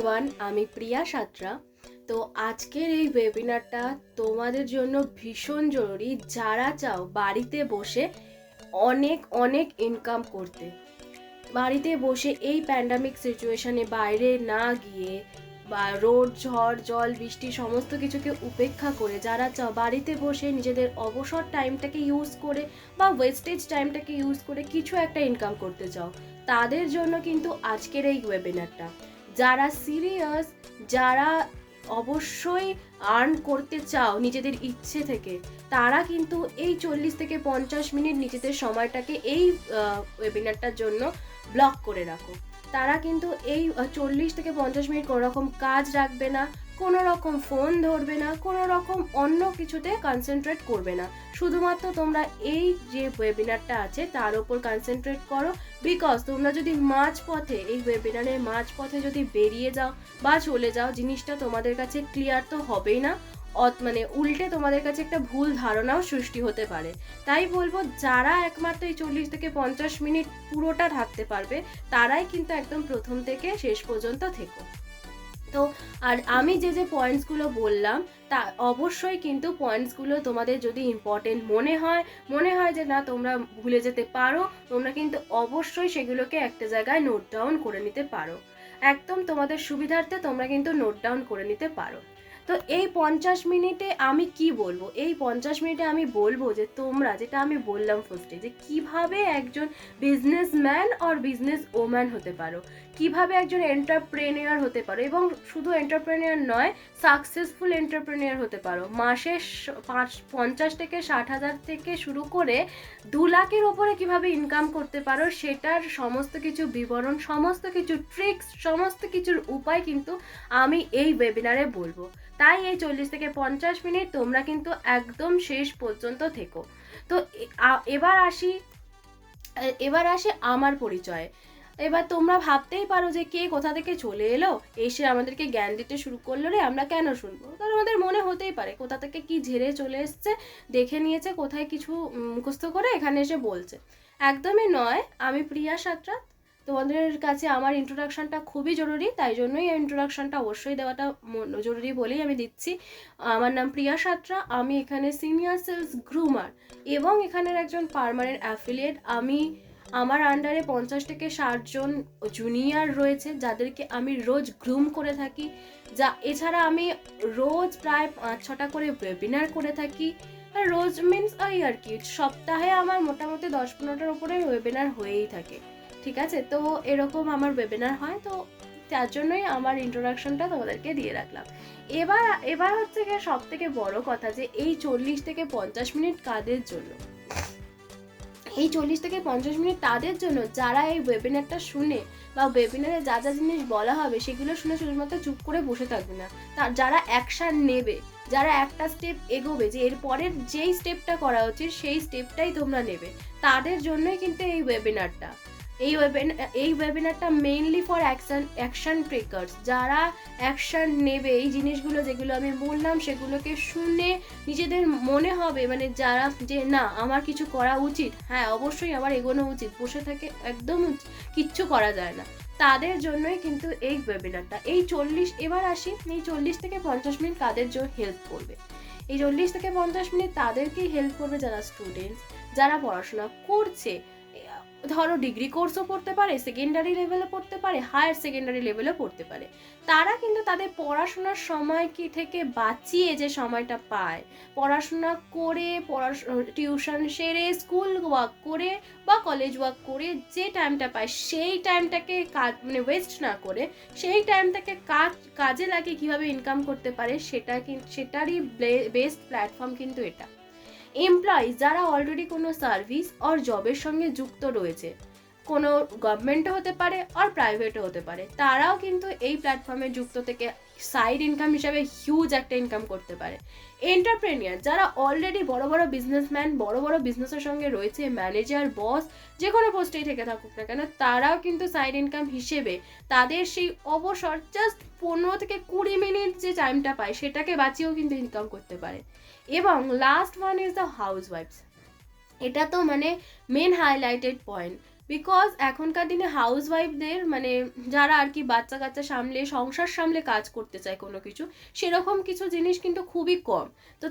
Everyone, আমি প্রিয়া সাঁতরা। তো আজকের এই ওয়েবিনারটা তোমাদের জন্য ভীষণ জরুরি, যারা চাও বাড়িতে বসে অনেক অনেক ইনকাম করতে। বাড়িতে বসে এই প্যান্ডামিক সিচুয়েশনে বাইরে না গিয়ে বা রোদ ঝড় জল বৃষ্টি সমস্ত কিছুকে উপেক্ষা করে যারা চাও বাড়িতে বসে নিজেদের অবসর টাইমটাকে ইউজ করে বা ওয়েস্টেজ টাইমটাকে ইউজ করে কিছু একটা ইনকাম করতে চাও, তাদের জন্য কিন্তু আজকের এই ওয়েবিনারটা। যারা সিরিয়াস, যারা অবশ্যই আর্ন করতে চাও নিজেদের ইচ্ছে থেকে, তারা কিন্তু এই 40 থেকে 50 মিনিট নিজেদের সময়টাকে এই ওয়েবিনারটার জন্য ব্লক করে রাখো। তারা কিন্তু এই 40 থেকে 50 মিনিট কোনো রকম কাজ রাখবে না, কোনো রকম ফোন ধরবে না, কোনো রকম অন্য কিছুতে কনসেন্ট্রেট করবে না। শুধুমাত্র তোমরা এই যে ওয়েবিনারটা আছে তার উপর কনসেন্ট্রেট করো। বিকজ তোমরা যদি মাঝপথে এই ওয়েবিনারের মাঝপথে যদি বেরিয়ে যাও বা চলে যাও, জিনিসটা তোমাদের কাছে ক্লিয়ার তো হবেই না, মানে উল্টে তোমাদের কাছে একটা ভুল ধারণাও সৃষ্টি হতে পারে। তাই বলবো, যারা একমাত্র এই 40 থেকে 50 মিনিট পুরোটা থাকতে পারবে তারাই কিন্তু একদম প্রথম থেকে শেষ পর্যন্ত থেকো। তো আর আমি যে যে পয়েন্টসগুলো বললাম, তা অবশ্যই কিন্তু পয়েন্টসগুলো তোমাদের যদি ইম্পর্টেন্ট মনে হয় যে না তোমরা ভুলে যেতে পারো, তোমরা কিন্তু অবশ্যই সেগুলোকে একটা জায়গায় নোট ডাউন করে নিতে পারো। একদম তোমাদের সুবিধার্থে তোমরা কিন্তু নোট ডাউন করে নিতে পারো। তো এই 50 মিনিটে আমি কি বলবো, এই 50 মিনিটে আমি বলবো যে তোমরা, যেটা আমি বললাম ফার্স্টে, যে কিভাবে একজন বিজনেসম্যান আর বিজনেস ওম্যান হতে পারো, কিভাবে একজন এন্টারপ্রেনিয়র হতে পারো, এবং শুধু এন্টারপ্রেনিয়র নয়, সাকসেসফুল এন্টারপ্রেনিয়র হতে পারো। মাসে 50 থেকে 60 হাজার থেকে শুরু করে 2 লাখের ওপরে কিভাবে ইনকাম করতে পারো, সেটার সমস্ত কিছু বিবরণ, সমস্ত কিছু ট্রিক্স, সমস্ত কিছুর উপায় কিন্তু আমি এই ওয়েবিনারে বলবো। তাই এই 40 থেকে 50 মিনিট তোমরা কিন্তু একদম শেষ পর্যন্ত থেকো। তো এবার আসি আমার পরিচয়। এবার তোমরা ভাবতেই পারো যে কে কোথা থেকে চলে এলো, এসে আমাদেরকে জ্ঞান দিতে শুরু করলো রে, আমরা কেন শুনবো? কারণ আমাদের মনে হতেই পারে কোথা থেকে কি ঝেড়ে চলে এসছে, দেখে নিয়েছে কোথায় কিছু মুখস্থ করে এখানে এসে বলছে। একদমই নয়, আমি প্রিয়া সাঁতরা। তোমাদের কাছে আমার ইন্ট্রোডাকশনটা খুবই জরুরি, তাই জন্যই এই ইন্ট্রোডাকশনটা অবশ্যই দেওয়াটা জরুরি বলেই আমি দিচ্ছি। আমার নাম প্রিয়া সাঁতরা, আমি এখানে সিনিয়র সেলস গ্রুমার এবং এখানের একজন পার্মানেন্ট অ্যাফিলিয়েট। আমার আন্ডারে 50 থেকে 60 জন জুনিয়র রয়েছে, যাদেরকে আমি রোজ গ্রুম করে থাকি। এছাড়া আমি রোজ প্রায় 5-6টা করে ওয়েবিনার করে থাকি। রোজ মিনস ওই আর কি, সপ্তাহে আমার মোটামুটি 10-15টার উপরে ওয়েবিনার হয়েই থাকে। ঠিক আছে, তো এরকম আমার ওয়েবিনার হয়, তো তার জন্যই আমার ইন্ট্রোডাকশনটা তোমাদেরকে দিয়ে রাখলাম। এবার হচ্ছে গিয়ে সব থেকে বড় কথা, যে এই 40 থেকে 50 মিনিট কাদের জন্য। এই 40 থেকে 50 মিনিট তাদের জন্য যারা এই ওয়েবিনারটা শুনে বা ওয়েবিনারে যা যা জিনিস বলা হবে সেগুলো শুনে শুধুমাত্র চুপ করে বসে থাকবে না, যারা অ্যাকশান নেবে, যারা একটা স্টেপ এগোবে, যে এর পরের যেই স্টেপটা করা উচিত সেই স্টেপটাই তোমরা নেবে, তাদের জন্যই কিন্তু এই ওয়েবিনারটা। এই ওয়েবিনারটা মেইনলি ফর অ্যাকশন টেকার্স, যারা অ্যাকশন নেবে, এই জিনিসগুলো যেগুলো আমি বললাম সেগুলোকে শুনে নিজেদের মনে হবে, মানে যারা যে না আমার কিছু করা উচিত, হ্যাঁ অবশ্যই আমার এগোনো উচিত, বসে থাকে একদম কিচ্ছু করা যায় না, তাদের জন্যই কিন্তু এই ওয়েবিনারটা। এবার আসি, এই 40 থেকে 50 মিনিট কাদের জন্য হেল্প করবে। এই 40 থেকে 50 মিনিট তাদেরকেই হেল্প করবে যারা স্টুডেন্টস, যারা পড়াশোনা করছে। ধরো ডিগ্রি কোর্সও পড়তে পারে, সেকেন্ডারি লেভেলে পড়তে পারে, হায়ার সেকেন্ডারি লেভেলে পড়তে পারে। তারা কিন্তু তাদের পড়াশোনার সময় থেকে বাঁচিয়ে যে সময়টা পায়, পড়াশোনা করে, টিউশন সেরে, স্কুল ওয়ার্ক করে বা কলেজ ওয়ার্ক করে যে টাইমটা পায়, সেই টাইমটাকে মানে ওয়েস্ট না করে সেই টাইমটাকে কাজে লাগিয়ে কীভাবে ইনকাম করতে পারে, সেটারই বেস্ট প্ল্যাটফর্ম কিন্তু এটা। এমপ্লয়িজ যারা অলরেডি কোনো সার্ভিস আর জবের সঙ্গে যুক্ত রয়েছে, কোনো গভর্নমেন্টও হতে পারে আর প্রাইভেটও হতে পারে, তারাও কিন্তু এই প্ল্যাটফর্মে যুক্ত থেকে সাইড ইনকাম হিসাবে হিউজ একটা ইনকাম করতে পারে। এন্টারপ্রেনিয়ার যারা অলরেডি বড় বড় বিজনেসম্যান, বড় বড় বিজনেসের সঙ্গে রয়েছে, ম্যানেজার, বস, যে কোনো পোস্টেই থেকে থাকুক না কেন, তারাও কিন্তু সাইড ইনকাম হিসেবে তাদের সেই অবসর জাস্ট 15 থেকে 20 মিনিট যে টাইমটা পায় সেটাকে বাঁচিয়েও কিন্তু ইনকাম করতে পারে। এবং last one is the house wife's. এটা তো মানে মেন হাইলাইটেড পয়েন্ট। বিকজ এখনকার দিনে হাউস ওয়াইফদের মানে যারা আর কি বাচ্চা কাচ্চা সামলে সংসার সামলে কাজ করতে চায় কোনো কিছু, সেরকম কিছু জিনিস কিন্তু খুবই কম। তো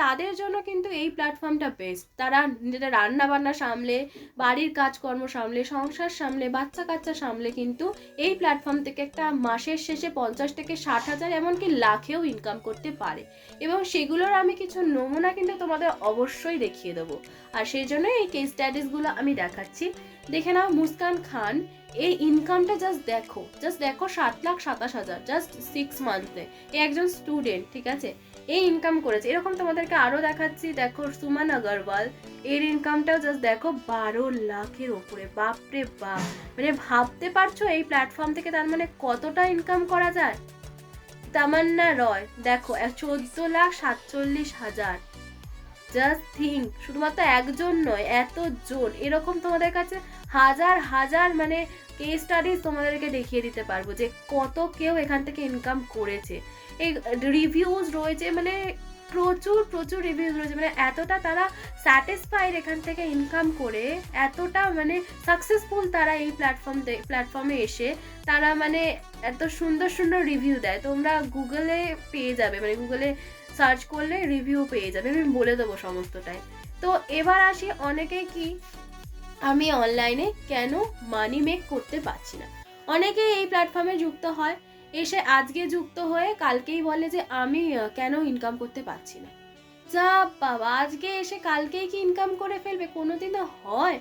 তাদের জন্য কিন্তু এই প্ল্যাটফর্মটা বেস্ট। তারা যেটা রান্না বান্না সামলে, বাড়ির কাজকর্ম সামলে, সংসার সামলে, বাচ্চা কাচ্চা সামলে কিন্তু এই প্ল্যাটফর্ম থেকে একটা মাসের শেষে 50 থেকে 60,000 এমনকি লাখেও ইনকাম করতে পারে। এবং সেগুলোর আমি কিছু নমুনা কিন্তু তোমাদের অবশ্যই দেখিয়ে দেবো। আর সেই জন্য এই কেস স্টাডিজগুলো আমি দেখাচ্ছি। দেখে নাও মুস্কান খান, এই ইনকামটা জাস্ট দেখো 7,27,000 জাস্ট 6 মান্থে। এই একজন স্টুডেন্ট, ঠিক আছে, এই ইনকাম করেছে। এরকম তোমাদেরকে আরও দেখাচ্ছি। দেখো সুমন আগরওয়াল, এর ইনকামটাও জাস্ট দেখো 12 লাখের ওপরে। বাপরে বাপ, মানে ভাবতে পারছো এই প্ল্যাটফর্ম থেকে তার মানে কতটা ইনকাম করা যায়। তামান্না রয় দেখো 14,47,000। জাস্ট থিঙ্ক, শুধুমাত্র একজন নয়, এতজন। এরকম তোমাদের কাছে হাজার হাজার মানে কেস স্টাডিজ তোমাদেরকে দেখিয়ে দিতে পারবো যে কত কেউ এখান থেকে ইনকাম করেছে। এই রিভিউজ রয়েছে, মানে প্রচুর প্রচুর রিভিউজ রয়েছে, মানে এতটা তারা স্যাটিসফাইড এখান থেকে ইনকাম করে, এতটা মানে সাকসেসফুল তারা এই প্ল্যাটফর্মে এসে তারা মানে এত সুন্দর সুন্দর রিভিউ দেয়। তোমরা গুগলে পেয়ে যাবে, মানে গুগলে সার্চ করলে রিভিউ পেয়ে যাবে, আমি বলে দেবো সমস্তটাই। তো এবার আসি, অনেকে কি আমি অনলাইনে কেন মানি মেক করতে পারছি না। অনেকে এই প্ল্যাটফর্মে যুক্ত হয়, এসে আজকে যুক্ত হয়ে কালকেই বলে যে আমি কেন ইনকাম করতে পারছি না। যা বাবা, আজকে এসে কালকেই কি ইনকাম করে ফেলবে? কোনোদিনও হয়?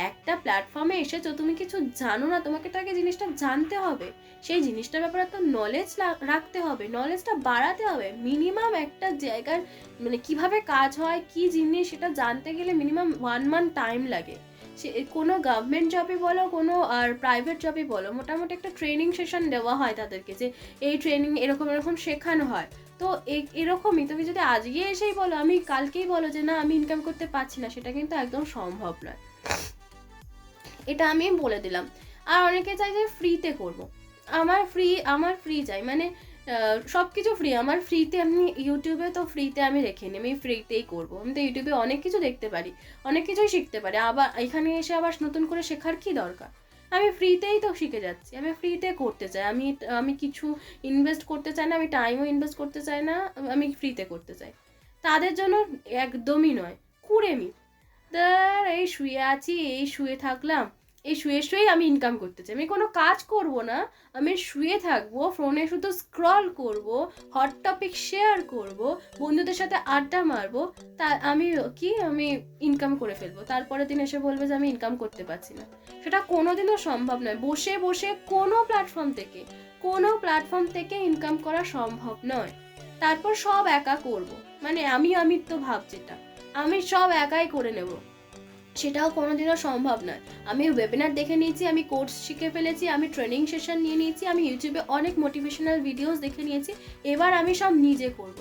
একটা প্ল্যাটফর্মে এসেছো, তুমি কিছু জানো না, তোমাকে তো আগে জিনিসটা জানতে হবে, সেই জিনিসটার ব্যাপারে তো নলেজ রাখতে হবে, নলেজটা বাড়াতে হবে। মিনিমাম একটা জায়গার মানে কিভাবে কাজ হয়, কি জিনিস, সেটা জানতে গেলে মিনিমাম 1 মান্থ টাইম লাগে। সে কোনো গভর্নমেন্ট জবই বলো, কোনো আর প্রাইভেট জবই বলো, মোটামুটি একটা ট্রেনিং সেশন দেওয়া হয় তাদেরকে, যে এই ট্রেনিং এরকম এরকম শেখানো হয়। তো এরকমই তুমি যদি আজকে এসেই বলো, আমি কালকেই বলো যে না আমি ইনকাম করতে পারছি না, সেটা কিন্তু একদম সম্ভব নয়। এটা আমি বলে দিলাম। আর অনেকে চাই যে ফ্রিতে করব। আমার ফ্রি চাই, মানে সব কিছু ফ্রি। আমার ফ্রিতে, আমি ইউটিউবে তো ফ্রিতে আমি রেখে নিই, আমি ফ্রিতেই করবো। আমি তো ইউটিউবে অনেক কিছু দেখতে পারি, অনেক কিছুই শিখতে পারি। আবার এখানে এসে আবার নতুন করে শেখার কি দরকার? আমি ফ্রিতেই তো শিখে যাচ্ছি, আমি ফ্রিতে করতে চাই। আমি কিছু ইনভেস্ট করতে চাই না, আমি টাইমও ইনভেস্ট করতে চাই না, আমি ফ্রিতে করতে চাই। তাদের জন্য একদমই নয়। কুড়েমি এই শুয়ে আছি, এই শুয়ে থাকলাম, এই শুয়েই আমি ইনকাম করতে চাই। আমি কোনো কাজ করব না, আমি শুয়ে থাকবো, ফোনে শুধু স্ক্রল করব, হট টপিক শেয়ার করব, বন্ধুদের সাথে আড্ডা মারবো, তা আমি ইনকাম করে ফেলবো। তারপরের দিন এসে বলবে যে আমি ইনকাম করতে পারছি না। সেটা কোনোদিনও সম্ভব নয়। বসে বসে কোনো প্ল্যাটফর্ম থেকে ইনকাম করা সম্ভব নয়। তারপর সব একা করব, মানে আমি তো ভাব যেটা আমি সব একাই করে নেব, সেটাও কোনোদিনও সম্ভব নয়। আমি ওয়েবিনার দেখে নিয়েছি, আমি কোর্স শিখে ফেলেছি, আমি ট্রেনিং সেশন নিয়ে নিয়েছি, আমি ইউটিউবে অনেক মোটিভেশনাল ভিডিওস দেখে নিয়েছি। এবার আমি সব নিজে করব।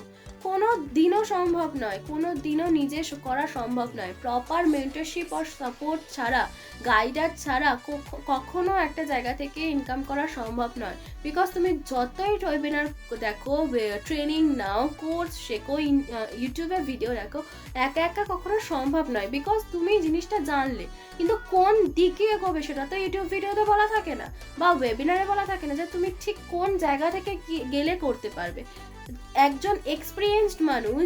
কোনো দিনও সম্ভব নয়, কোনো দিনও নিজে করা সম্ভব নয়। প্রপার মেন্টরশিপ আর সাপোর্ট ছাড়া, গাইডার ছাড়া কখনো একটা জায়গা থেকে ইনকাম করা সম্ভব নয়। বিকজ তুমি যতই ওয়েবিনার দেখো, ট্রেনিং নাও, কোর্স শেখো, ইউটিউবে ভিডিও দেখো, একা একা কখনো সম্ভব নয়। বিকজ তুমি জিনিসটা জানলে, কিন্তু কোন দিকে এগোবে সেটা তো ইউটিউব ভিডিওতে বলা থাকে না, বা ওয়েবিনারে বলা থাকে না যে তুমি ঠিক কোন জায়গা থেকে গেলে করতে পারবে। একজন এক্সপিরিয়েন্সড মানুষ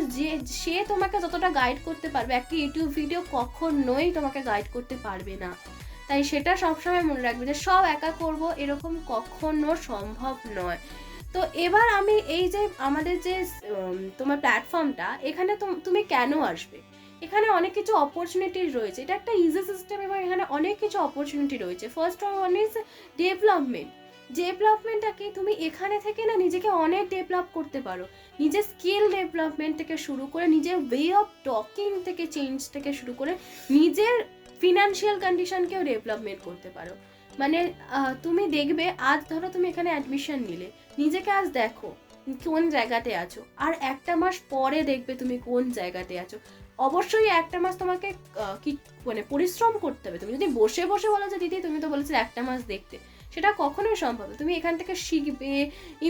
সে তোমাকে যতটা গাইড করতে পারবে, একটা ইউটিউব ভিডিও কখনোই তোমাকে গাইড করতে পারবে না। তাই সেটা সবসময় মনে রাখবে যে সব একা করব এরকম কখনো সম্ভব নয়। তো এবার আমি এই যে আমাদের যে তোমার প্ল্যাটফর্মটা, এখানে তুমি কেন আসবে? এখানে অনেক কিছু অপরচুনিটি রয়েছে, এটা একটা ইজি সিস্টেম এবং এখানে অনেক কিছু অপরচুনিটি রয়েছে। ফার্স্ট ওয়ান ইজ ডেভেলপমেন্টটাকে তুমি এখানে থেকে না নিজেকে অনেক ডেভেলপ করতে পারো। নিজের স্কিল ডেভেলপমেন্ট থেকে শুরু করে, নিজের ওয়ে অফ টকিং থেকে চেঞ্জ থেকে শুরু করে, নিজের ফিনান্সিয়াল কন্ডিশনকেও ডেভেলপমেন্ট করতে পারো। মানে তুমি দেখবে, আজ ধরো তুমি এখানে অ্যাডমিশন নিলে, নিজেকে আজ দেখো কোন জায়গাতে আছো, আর একটা মাস পরে দেখবে তুমি কোন জায়গাতে আছো। অবশ্যই একটা মাস তোমাকে কি মানে পরিশ্রম করতে হবে। তুমি যদি বসে বসে বলো যে দিদি তুমি তো বলেছিলে একটা মাস দেখতে, সেটা কখনোই সম্ভব না। তুমি এখান থেকে শিখবে,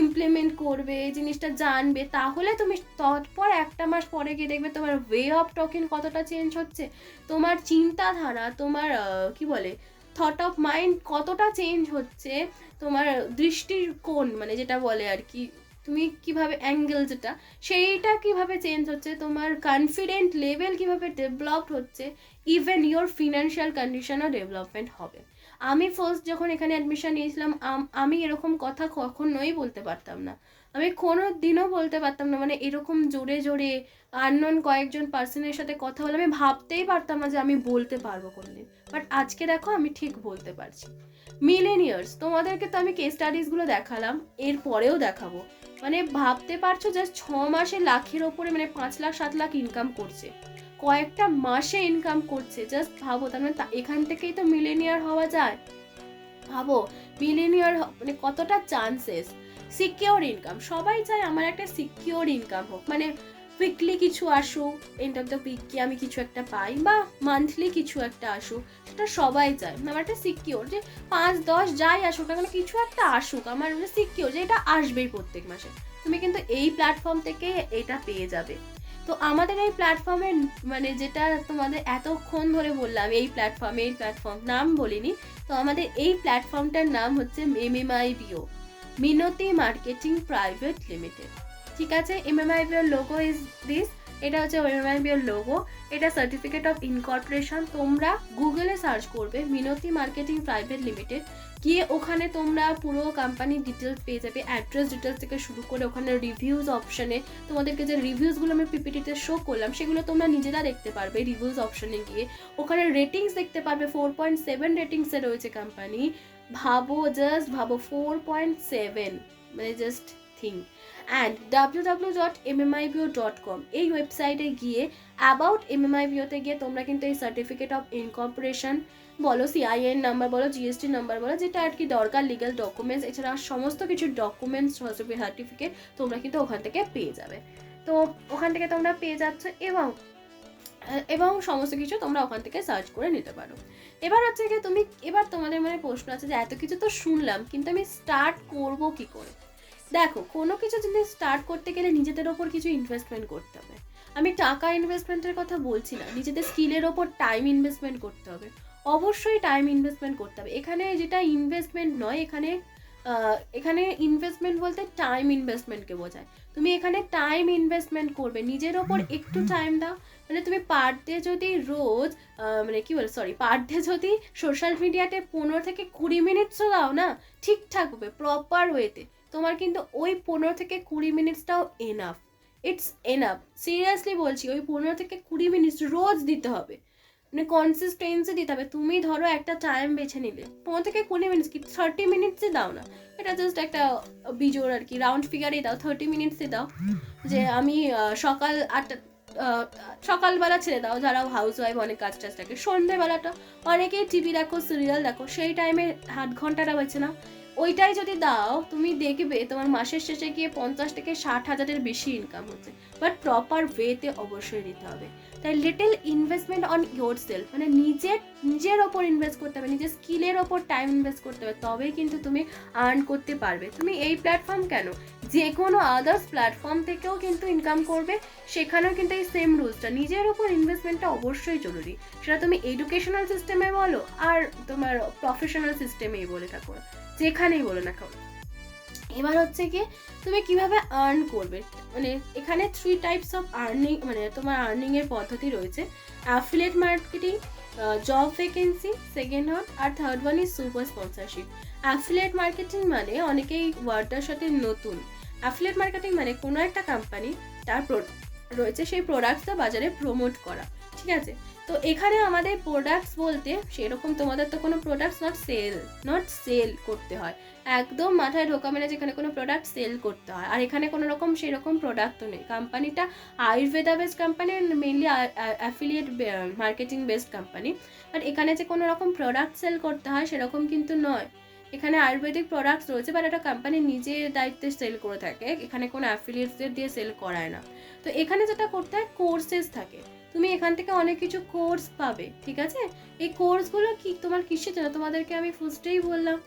ইমপ্লিমেন্ট করবে, জিনিসটা জানবে, তাহলে তুমি তারপর একটা মাস পরে গিয়ে দেখবে তোমার ওয়ে অফ টকিং কতটা চেঞ্জ হচ্ছে, তোমার চিন্তাধারা, তোমার কি বলে থট অফ মাইন্ড কতটা চেঞ্জ হচ্ছে, তোমার দৃষ্টিকোণ মানে যেটা বলে আর কি, তুমি কিভাবে অ্যাঙ্গেল যেটা সেইটা কিভাবে চেঞ্জ হচ্ছে, তোমার কনফিডেন্ট লেভেল কিভাবে ডেভেলপড হচ্ছে, ইভেন ইওর ফিনান্সিয়াল কন্ডিশনও ডেভেলপমেন্ট হবে। আমি ফার্স্ট যখন এখানে অ্যাডমিশন নিয়েছিলাম আমি এরকম কথা কখনোই বলতে পারতাম না, আমি কোনো দিনও বলতে পারতাম না, মানে এরকম জোরে জোরে আননোন কয়েকজন পার্সনের সাথে কথা বলে আমি ভাবতেই পারতাম না যে আমি বলতে পারবো কোনোদিন। বাট আজকে দেখো আমি ঠিক বলতে পারছি। মিলেনিয়ার্স, তোমাদেরকে তো আমি কেস স্টাডিজগুলো দেখালাম, এর পরেও দেখাবো। মানে ভাবতে পারছো জাস্ট 6 মাসে লাখের ওপরে, মানে 5 লাখ 7 লাখ ইনকাম করছে, কয়েকটা মাসে ইনকাম করছে, জাস্ট ভাবো। তার মানে এখান থেকেই তো মিলেনিয়ার হওয়া যায়। ভাবো মিলেনিয়ার মানে কতটা চান্সেস। সিকিওর ইনকাম, সবাই চায় আমার একটা সিকিওর ইনকাম হোক, মানে উইকলি কিছু আসুক, এন্ড অফ দ্য উইক কি আমি কিছু একটা পাই, বা মান্থলি কিছু একটা আসুক, সেটা সবাই চায়। আমার একটা সিকিওর যে 5-10 যাই আসুক না কেন কিছু একটা আসুক, আমার সিকিওর যে এটা আসবেই প্রত্যেক মাসে। তুমি কিন্তু এই প্ল্যাটফর্ম থেকে এটা পেয়ে যাবে। তো আমাদের এই প্ল্যাটফর্মের মানে যেটা তোমাদের এতক্ষণ ধরে বললাম, এই প্ল্যাটফর্ম নাম বলিনি, তো আমাদের এই প্ল্যাটফর্মটার নাম হচ্ছে MMIBO, মিনতি মার্কেটিং প্রাইভেট লিমিটেড। ঠিক আছে, MMIBO লোগো ইজ দিস, এটা হচ্ছে MMIBO লোগো, এটা সার্টিফিকেট অফ ইনকর্পোরেশন। তোমরা গুগলে সার্চ করবে মিনতি মার্কেটিং প্রাইভেট লিমিটেড, গিয়ে ওখানে তোমরা পুরো কোম্পানির ডিটেলস পেয়ে যাবে, অ্যাড্রেস ডিটেলস থেকে শুরু করে ওখানে রিভিউজ অপশানে তোমাদেরকে যে রিভিউজগুলো আমি পিপিটিতে শো করলাম সেগুলো তোমরা নিজেরা দেখতে পারবে রিভিউজ অপশানে গিয়ে। ওখানে রেটিংস দেখতে পারবে, 4.7 রেটিংসে রয়েছে কোম্পানি। ভাবো, জাস্ট ভাবো 4.7, মানে জাস্ট থিঙ্ক। অ্যান্ড www.mmibio.com এই ওয়েবসাইটে গিয়ে অ্যাবাউট MMIBO-তে গিয়ে তোমরা কিন্তু এই সার্টিফিকেট অফ ইনকর্পোরেশন বলো, CIN নাম্বার বলো, GST নাম্বার বলো, যেটা আর কি দরকার লিগাল ডকুমেন্টস, এছাড়া সমস্ত কিছু ডকুমেন্টস সার্টিফিকেট তোমরা কিন্তু ওখান থেকে পেয়ে যাবে। তো ওখান থেকে তোমরা পেয়ে যাচ্ছ, এবং সমস্ত কিছু তোমরা ওখান থেকে সার্চ করে নিতে পারো। এবার হচ্ছে কি এবার তোমাদের মনে প্রশ্ন আছে যে এত কিছু তো শুনলাম, কিন্তু আমি স্টার্ট করব কি করে? দেখো, কোনো কিছু যদি স্টার্ট করতে গেলে নিজেদের ওপর কিছু ইনভেস্টমেন্ট করতে হবে। আমি টাকা ইনভেস্টমেন্টের কথা বলছি না, নিজেদের স্কিলের ওপর টাইম ইনভেস্টমেন্ট করতে হবে, অবশ্যই টাইম ইনভেস্টমেন্ট করতে হবে। এখানে যেটা ইনভেস্টমেন্ট নয়, এখানে ইনভেস্টমেন্ট বলতে টাইম ইনভেস্টমেন্টকে বোঝায়। তুমি এখানে টাইম ইনভেস্টমেন্ট করবে, নিজের ওপর একটু টাইম দাও। মানে তুমি পার ডে যদি রোজ পার ডে যদি সোশ্যাল মিডিয়াতে 15 থেকে 20 মিনিটসও দাও না, ঠিকঠাক হবে প্রপার ওয়েতে, তোমার কিন্তু ওই 15 থেকে 20 মিনিটসটাও এনাফ, ইটস এনাফ। সিরিয়াসলি বলছি, ওই 15 থেকে 20 মিনিটস রোজ দিতে হবে, মানে কনসিস্টেন্সি দিতে হবে। তুমি ধরো একটা টাইম বেছে নিলে 15 থেকে 20 মিনিটস, কি 30 মিনিটসই দাও না, এটা জাস্ট একটা বিজোড় আর কি, রাউন্ড ফিগারেই দাও, 30 মিনিটসই দাও। যে আমি সকালবেলা ছেড়ে দাও, যারা হাউস ওয়াইফ অনেক কাজ টাজ থাকে, সন্ধ্যেবেলাটা অনেকেই টিভি দেখো, সিরিয়াল দেখো, সেই টাইমে 8 ঘন্টাটা বেছে নাও। ওইটাই যদি দাও, তুমি দেখবে তোমার মাসের শেষে গিয়ে 50 থেকে 60 হাজারের বেশি ইনকাম হচ্ছে। বাট প্রপার ওয়েতে অবশ্যই দিতে হবে। তাই little investment on your self, মানে নিজের ওপর ইনভেস্ট করতে হবে, নিজের স্কিলের ওপর টাইম ইনভেস্ট করতে হবে, তবেই কিন্তু তুমি আর্ন করতে পারবে। তুমি এই প্ল্যাটফর্ম কেন, যে কোনো আদার্স প্ল্যাটফর্ম থেকেও কিন্তু ইনকাম করবে, সেখানেও কিন্তু এই সেম রুলসটা, নিজের ওপর ইনভেস্টমেন্টটা অবশ্যই জরুরি। সেটা তুমি এডুকেশনাল সিস্টেমে বলো আর তোমার প্রফেশনাল সিস্টেমেই বলে থাকো, যেখানেই বলো না কেন। এবার হচ্ছে কি তুমি কিভাবে আর্ন করবে, মানে এখানে 3 টাইপস অফ আর্নিং, মানে তোমার আর্নিংয়ের পদ্ধতি রয়েছে। Affiliate marketing, job vacancy, second one, আর third one is super sponsorship. Affiliate marketing মানে অনেকেই ওয়ার্ডটার সাথে নতুন। অ্যাফিলিয়েট মার্কেটিং মানে কোনো একটা কোম্পানি তার রয়েছে, সেই প্রোডাক্টসটা বাজারে প্রমোট করা, ঠিক আছে। তো এখানে আমাদের প্রোডাক্টস বলতে সেরকম তোমাদের তো কোনো প্রোডাক্টস নট সেল করতে হয়, একদম মাথায় ঢোকা, মানে যেখানে কোনো প্রোডাক্ট সেল করতে হয়। আর এখানে কোনো রকম সেরকম প্রোডাক্টও নেই। কোম্পানিটা Ayurveda based company, mainly affiliate marketing based company. But এখানে যে কোনো রকম প্রোডাক্ট সেল করতে হয় সেরকম কিন্তু নয়। এখানে আয়ুর্বেদিক প্রোডাক্টস রয়েছে, বাট একটা কোম্পানি নিজের দায়িত্বে সেল করে থাকে, এখানে কোনো অ্যাফিলিয়েটসদের দিয়ে সেল করায় না। তো এখানে যেটা করতে হয়, কোর্সেস থাকে, তুমি এখান থেকে অনেক কিছু কোর্স পাবে, ঠিক আছে। এই কোর্সগুলো কি তোমার কিসের জন্য, তোমাদেরকে আমি ফার্স্টেই বললাম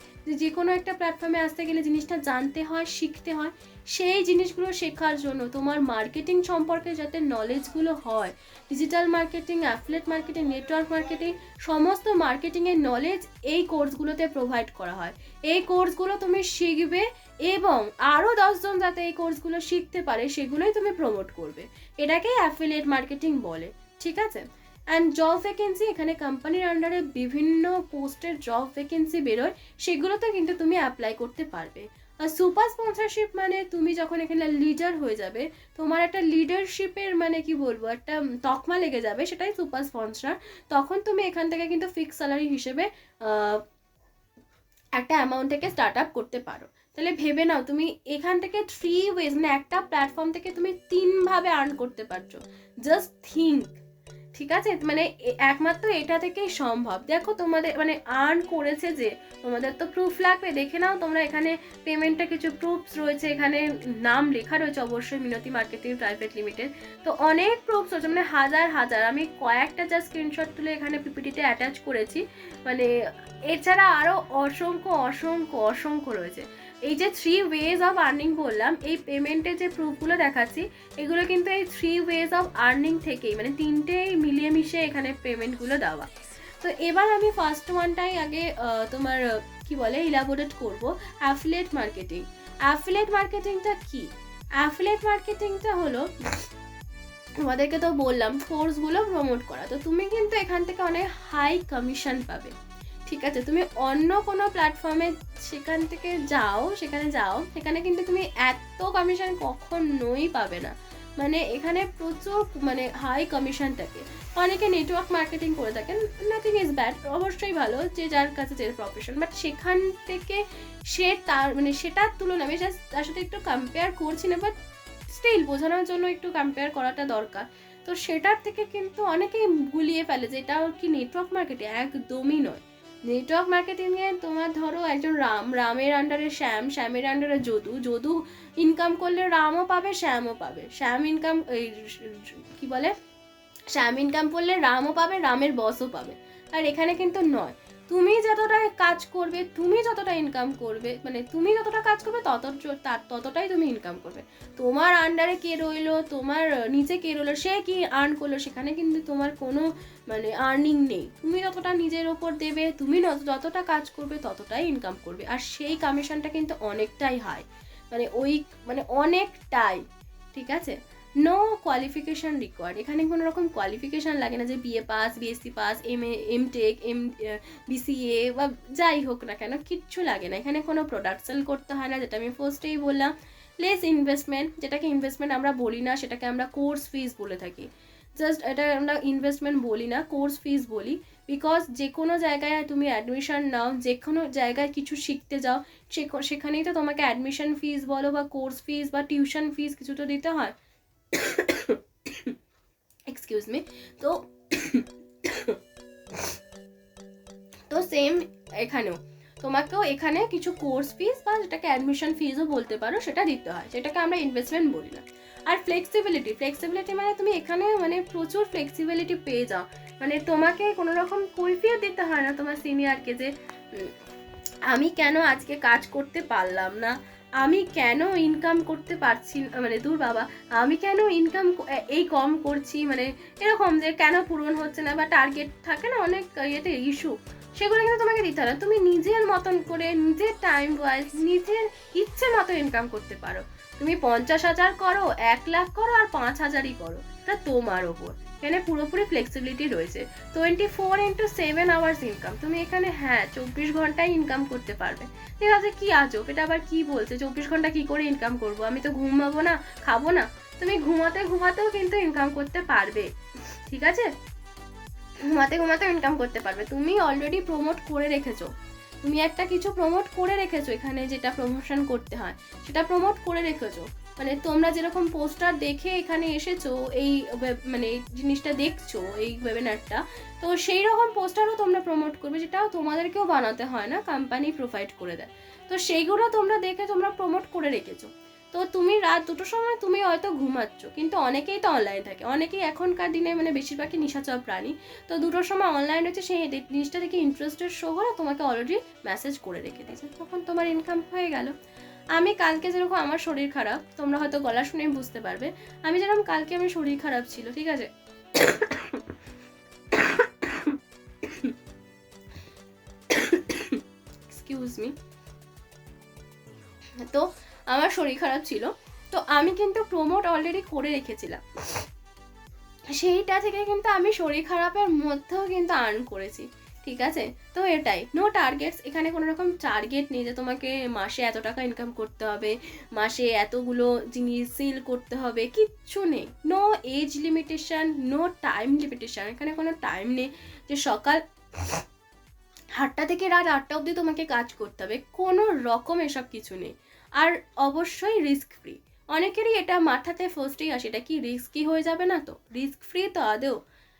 যে কোনো একটা প্ল্যাটফর্মে আসতে গেলে জিনিসটা জানতে হয়, শিখতে হয়। সেই জিনিসগুলো শেখার জন্য তোমার মার্কেটিং সম্পর্কে যাতে নলেজগুলো হয়, digital marketing, affiliate marketing, network marketing, সমস্ত মার্কেটিংয়ের নলেজ এই কোর্সগুলোতে প্রোভাইড করা হয়। এই কোর্সগুলো তুমি শিখবে এবং আরও 10 জন যাতে এই কোর্সগুলো শিখতে পারে সেগুলোই তুমি প্রমোট করবে। এটাকেই অ্যাফিলিয়েট মার্কেটিং বলে, ঠিক আছে? অ্যান্ড জব ভ্যাকেন্সি, এখানে কোম্পানির আন্ডারে বিভিন্ন পোস্টের জব ভ্যাকেন্সি বেরোয়, সেগুলোতে কিন্তু তুমি অ্যাপ্লাই করতে পারবে। আর সুপার স্পন্সরশিপ মানে তুমি যখন এখানে লিডার হয়ে যাবে, তোমার একটা লিডারশিপের মানে কি বলবো, একটা তকমা লেগে যাবে, সেটাই সুপার স্পন্সর। তখন তুমি এখান থেকে কিন্তু ফিক্স স্যালারি হিসেবে একটা অ্যামাউন্ট থেকে স্টার্ট আপ করতে পারো। তাহলে ভেবে নাও, তুমি এখান থেকে 3 ওয়েজ, মানে একটা প্ল্যাটফর্ম থেকে তুমি 3ভাবে আর্ন করতে পারছো। জাস্ট থিঙ্ক, ঠিক আছে? মানে একমাত্র এটা থেকেই সম্ভব। দেখো তোমাদের মানে আর্ন করেছে যে, তোমাদের তো প্রুফ লাগবে, দেখে নাও তোমরা এখানে পেমেন্টটা কিছু প্রুফস রয়েছে, এখানে নাম লেখা রয়েছে অবশ্যই মিনতি মার্কেটিং প্রাইভেট লিমিটেড। তো অনেক প্রুফস রয়েছে, মানে হাজার, আমি কয়েকটা যা স্ক্রিনশট তুলে এখানে পিপিটিতে অ্যাটাচ করেছি, মানে এছাড়া আরও অসংখ্য রয়েছে। এই যে 3 ওয়েজ অফ আর্নিং বললাম, এই পেমেন্টের যে প্রুফগুলো দেখাচ্ছি, এগুলো কিন্তু এই 3 ওয়েজ অফ আর্নিং থেকেই, মানে 3টেই মিলিয়ে মিশে এখানে পেমেন্টগুলো দেওয়া। তো এবার আমি ফার্স্ট ওয়ানটাই আগে তোমার কি বলে ইলাবোরেট করব, অ্যাফিলিয়েট মার্কেটিং। অ্যাফিলিয়েট মার্কেটিংটা কি? অ্যাফিলিয়েট মার্কেটিংটা হলো, তোমাদেরকে তো বললাম কোর্সগুলো প্রমোট করা। তো তুমি কিন্তু এখান থেকে অনেক হাই কমিশন পাবে, ঠিক আছে? তুমি অন্য কোনো প্ল্যাটফর্মে সেখানে সেখানে কিন্তু তুমি এত কমিশন কখনোই পাবে না। মানে এখানে প্রচুর মানে হাই কমিশন থাকে। অনেকে নেটওয়ার্ক মার্কেটিং করে থাকেন, নাথিং ইজ ব্যাড, অবশ্যই ভালো, যে যার কাছে যে প্রফেশন, বাট সেখান থেকে সেটার তুলনায় আমি জাস্ট তার সাথে একটু কম্পেয়ার করছি না, বাট স্টিল বোঝানোর জন্য একটু কম্পেয়ার করাটা দরকার। তো সেটার থেকে কিন্তু অনেকেই গুলিয়ে ফেলে যে এটা কি নেটওয়ার্ক মার্কেটিং। একদমই নয়। নেটওয়ার্ক মার্কেটিংয়ে তোমার ধরো একজন রামের আন্ডারে শ্যামের আন্ডারে যদু ইনকাম করলে রামও পাবে, শ্যামও পাবে। শ্যাম ইনকাম করলে রামও পাবে, রামের বসও পাবে। আর এখানে কিন্তু নয়, তুমি যতটা কাজ করবে, তুমি যতটা ইনকাম করবে, মানে তুমি যতটা কাজ করবে ততটাই তুমি ইনকাম করবে। তোমার আন্ডারে কে রইলো, তোমার নিচে কে রইলো, সে কি আর্ন করলো, সেখানে কিন্তু তোমার কোনো মানে আর্নিং নেই। তুমি যতটা নিজের ওপর দেবে, তুমি যতটা কাজ করবে ততটাই ইনকাম করবে। আর সেই কমিশনটা কিন্তু অনেকটাই হাই, মানে অনেকটাই, ঠিক আছে? No qualification required. এখানে কোনো রকম কোয়ালিফিকেশান লাগে না যে BA pass, BSc pass, MTech, BCA বা যাই হোক না কেন, কিচ্ছু লাগে না। এখানে কোনো প্রোডাক্ট সেল করতে হয় না, যেটা আমি ফার্স্টেই বললাম। লেস ইনভেস্টমেন্ট, যেটাকে ইনভেস্টমেন্ট আমরা বলি না, সেটাকে আমরা কোর্স ফিস বলে থাকি। জাস্ট এটা আমরা ইনভেস্টমেন্ট বলি না, কোর্স ফিস বলি। বিকজ যে কোনো জায়গায় তুমি অ্যাডমিশন নাও, যে কোনো জায়গায় কিছু শিখতে যাও, সেখানেই তো তোমাকে অ্যাডমিশন ফিস বলো বা কোর্স ফিস বা টিউশন ফিস কিছু তো দিতে হয়। Excuse me. তো সেম এখানেও তোমাকেও এখানে কিছু কোর্স ফিস বা যেটাকে অ্যাডমিশন ফিসও বলতে পারো, সেটা দিতে হয়, যেটাকে আমরা ইনভেস্টমেন্ট বলি না। আর ফ্লেক্সিবিলিটি মানে তুমি এখানে মানে প্রচুর ফ্লেক্সিবিলিটি পেয়ে যাও। মানে তোমাকে কোনো রকম কৈফিয়ত দিতে হয় না তোমার সিনিয়রকে যে আমি কেন আজকে কাজ করতে পারলাম না, আমি কেন ইনকাম করতে পারছি না, মানে দূর বাবা, আমি কেন ইনকাম এই কম করছি, মানে এরকম যে কেন পূরণ হচ্ছে না, বা টার্গেট থাকে না অনেক ইয়েতে ইস্যু, সেগুলো কিন্তু তোমাকে দিতে হবে। তুমি নিজের মতন করে, নিজের টাইম ওয়াইজ, নিজের ইচ্ছে মতো ইনকাম করতে পারো। তুমি 50,000 করো, 1 লাখ করো, আর 5,000ই করো, এটা তোমার ওপর। এখানে পুরোপুরি ফ্লেক্সিবিলিটি রয়েছে। 24/7 আওয়ার্স ইনকাম। তুমি এখানে 24 ঘন্টায় ইনকাম করতে পারবে। ঠিক আছে, কি আজব, এটা আবার কি বলছে 24 ঘন্টা কি করে ইনকাম করব, আমি তো ঘুমাবো না, খাবো না। তুমি ঘুমাতেও কিন্তু ইনকাম করতে পারবে, ঠিক আছে? ঘুমাতেও ইনকাম করতে পারবে। তুমি অলরেডি প্রমোট করে রেখেছো, তুমি একটা কিছু প্রমোট করে রেখেছো, এখানে যেটা প্রমোশন করতে হয় সেটা প্রমোট করে রেখেছো। মানে তোমরা যেরকম পোস্টার দেখে এখানে এসেছো, এই মানে এই জিনিসটা দেখছো, এই ওয়েবিনারটা, তো সেই রকম পোস্টারও তোমরা প্রমোট করবে, যেটাও তোমাদেরকেও বানাতে হয় না, কোম্পানি প্রোভাইড করে দেয়। তো সেইগুলো তোমরা দেখে তোমরা প্রমোট করে রেখেছো। তো তুমি রাত 2টোর সময় তুমি হয়তো ঘুমাচ্ছ, কিন্তু অনেকেই তো অনলাইন থাকে, অনেকেই এখনকার দিনে মানে বেশিরভাগই নিশাচর প্রাণী, তো 2টোর সময় অনলাইন হচ্ছে, সেই জিনিসটা দেখে ইন্টারেস্টেড শো করে তোমাকে অলরেডি মেসেজ করে রেখে দিয়েছে, তখন তোমার ইনকাম হয়ে গেল। আমি কালকে যেরকম আমার শরীর খারাপ, তোমরা হয়তো গলা শুনেই বুঝতে পারবে, আমি যেরকম কালকে আমার শরীর খারাপ ছিল, ঠিক আছে, এক্সকিউজ মি, তো আমার শরীর খারাপ ছিল, তো আমি কিন্তু প্রমোট অলরেডি করে রেখেছিলাম, সেইটা থেকে কিন্তু আমি শরীর খারাপের মধ্যেও কিন্তু আর্ন করেছি, ঠিক আছে। তো এটাই, নো টার্গেটস, এখানে কোনো রকম টার্গেট নেই যে তোমাকে মাসে এত টাকা ইনকাম করতে হবে, মাসে এতগুলো জিনিস সেল করতে হবে, কিচ্ছু নেই। No age limitation, no time limitation, এখানে কোনো টাইম নেই যে সকাল 8টা থেকে রাত 8টা অবধি তোমাকে কাজ করতে হবে, কোনো রকম এসব কিছু নেই। আর অবশ্যই রিস্ক ফ্রি, অনেকেরই এটা মাথাতে ফার্স্টেই আসে, এটা কি রিস্কি হয়ে যাবে না? তো রিস্ক ফ্রি তো আদৌ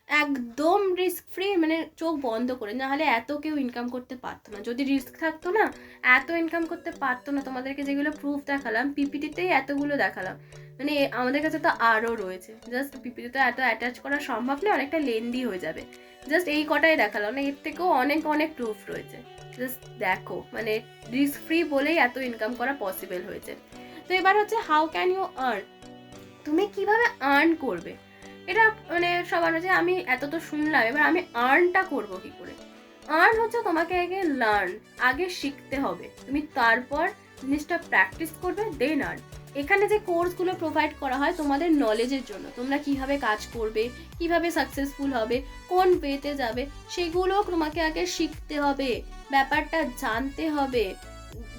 একদম রিস্ক ফ্রি, মানে চোখ বন্ধ করে, না হলে এত কেউ ইনকাম করতে পারতো না, যদি রিস্ক থাকতো না এত ইনকাম করতে পারতো না। তোমাদেরকে যেগুলো প্রুফ দেখালাম, পিপিটিতেই এতগুলো দেখালাম, মানে আমাদের কাছে তো আরও রয়েছে, জাস্ট পিপিটিতে এত অ্যাটাচ করা সম্ভব নয়, অনেকটা লেন্দি হয়ে যাবে, জাস্ট এই কটাই দেখালাম না, এর থেকেও অনেক অনেক প্রুফ রয়েছে, জাস্ট দেখো, মানে রিস্ক ফ্রি বলেই এত ইনকাম করা পসিবল হয়েছে। তো এবার হচ্ছে হাউ ক্যান ইউ আর্ন, তুমি কিভাবে আর্ন করবে, এটা মানে সবার যে আমি এত তো শুনলাম, এবার আমি আর্নটা করব কি করে? আর্ন হচ্ছে তোমাকে আগে লার্ন, আগে শিখতে হবে, তুমি তারপর জিনিসটা প্র্যাকটিস করবে, দেন আর্ন। এখানে যে কোর্সগুলো প্রোভাইড করা হয় তোমাদের নলেজের জন্য, তোমরা কিভাবে কাজ করবে, কিভাবে সাকসেসফুল হবে, কোন ওয়েতে যাবে, সেগুলো তোমাকে আগে শিখতে হবে, ব্যাপারটা জানতে হবে,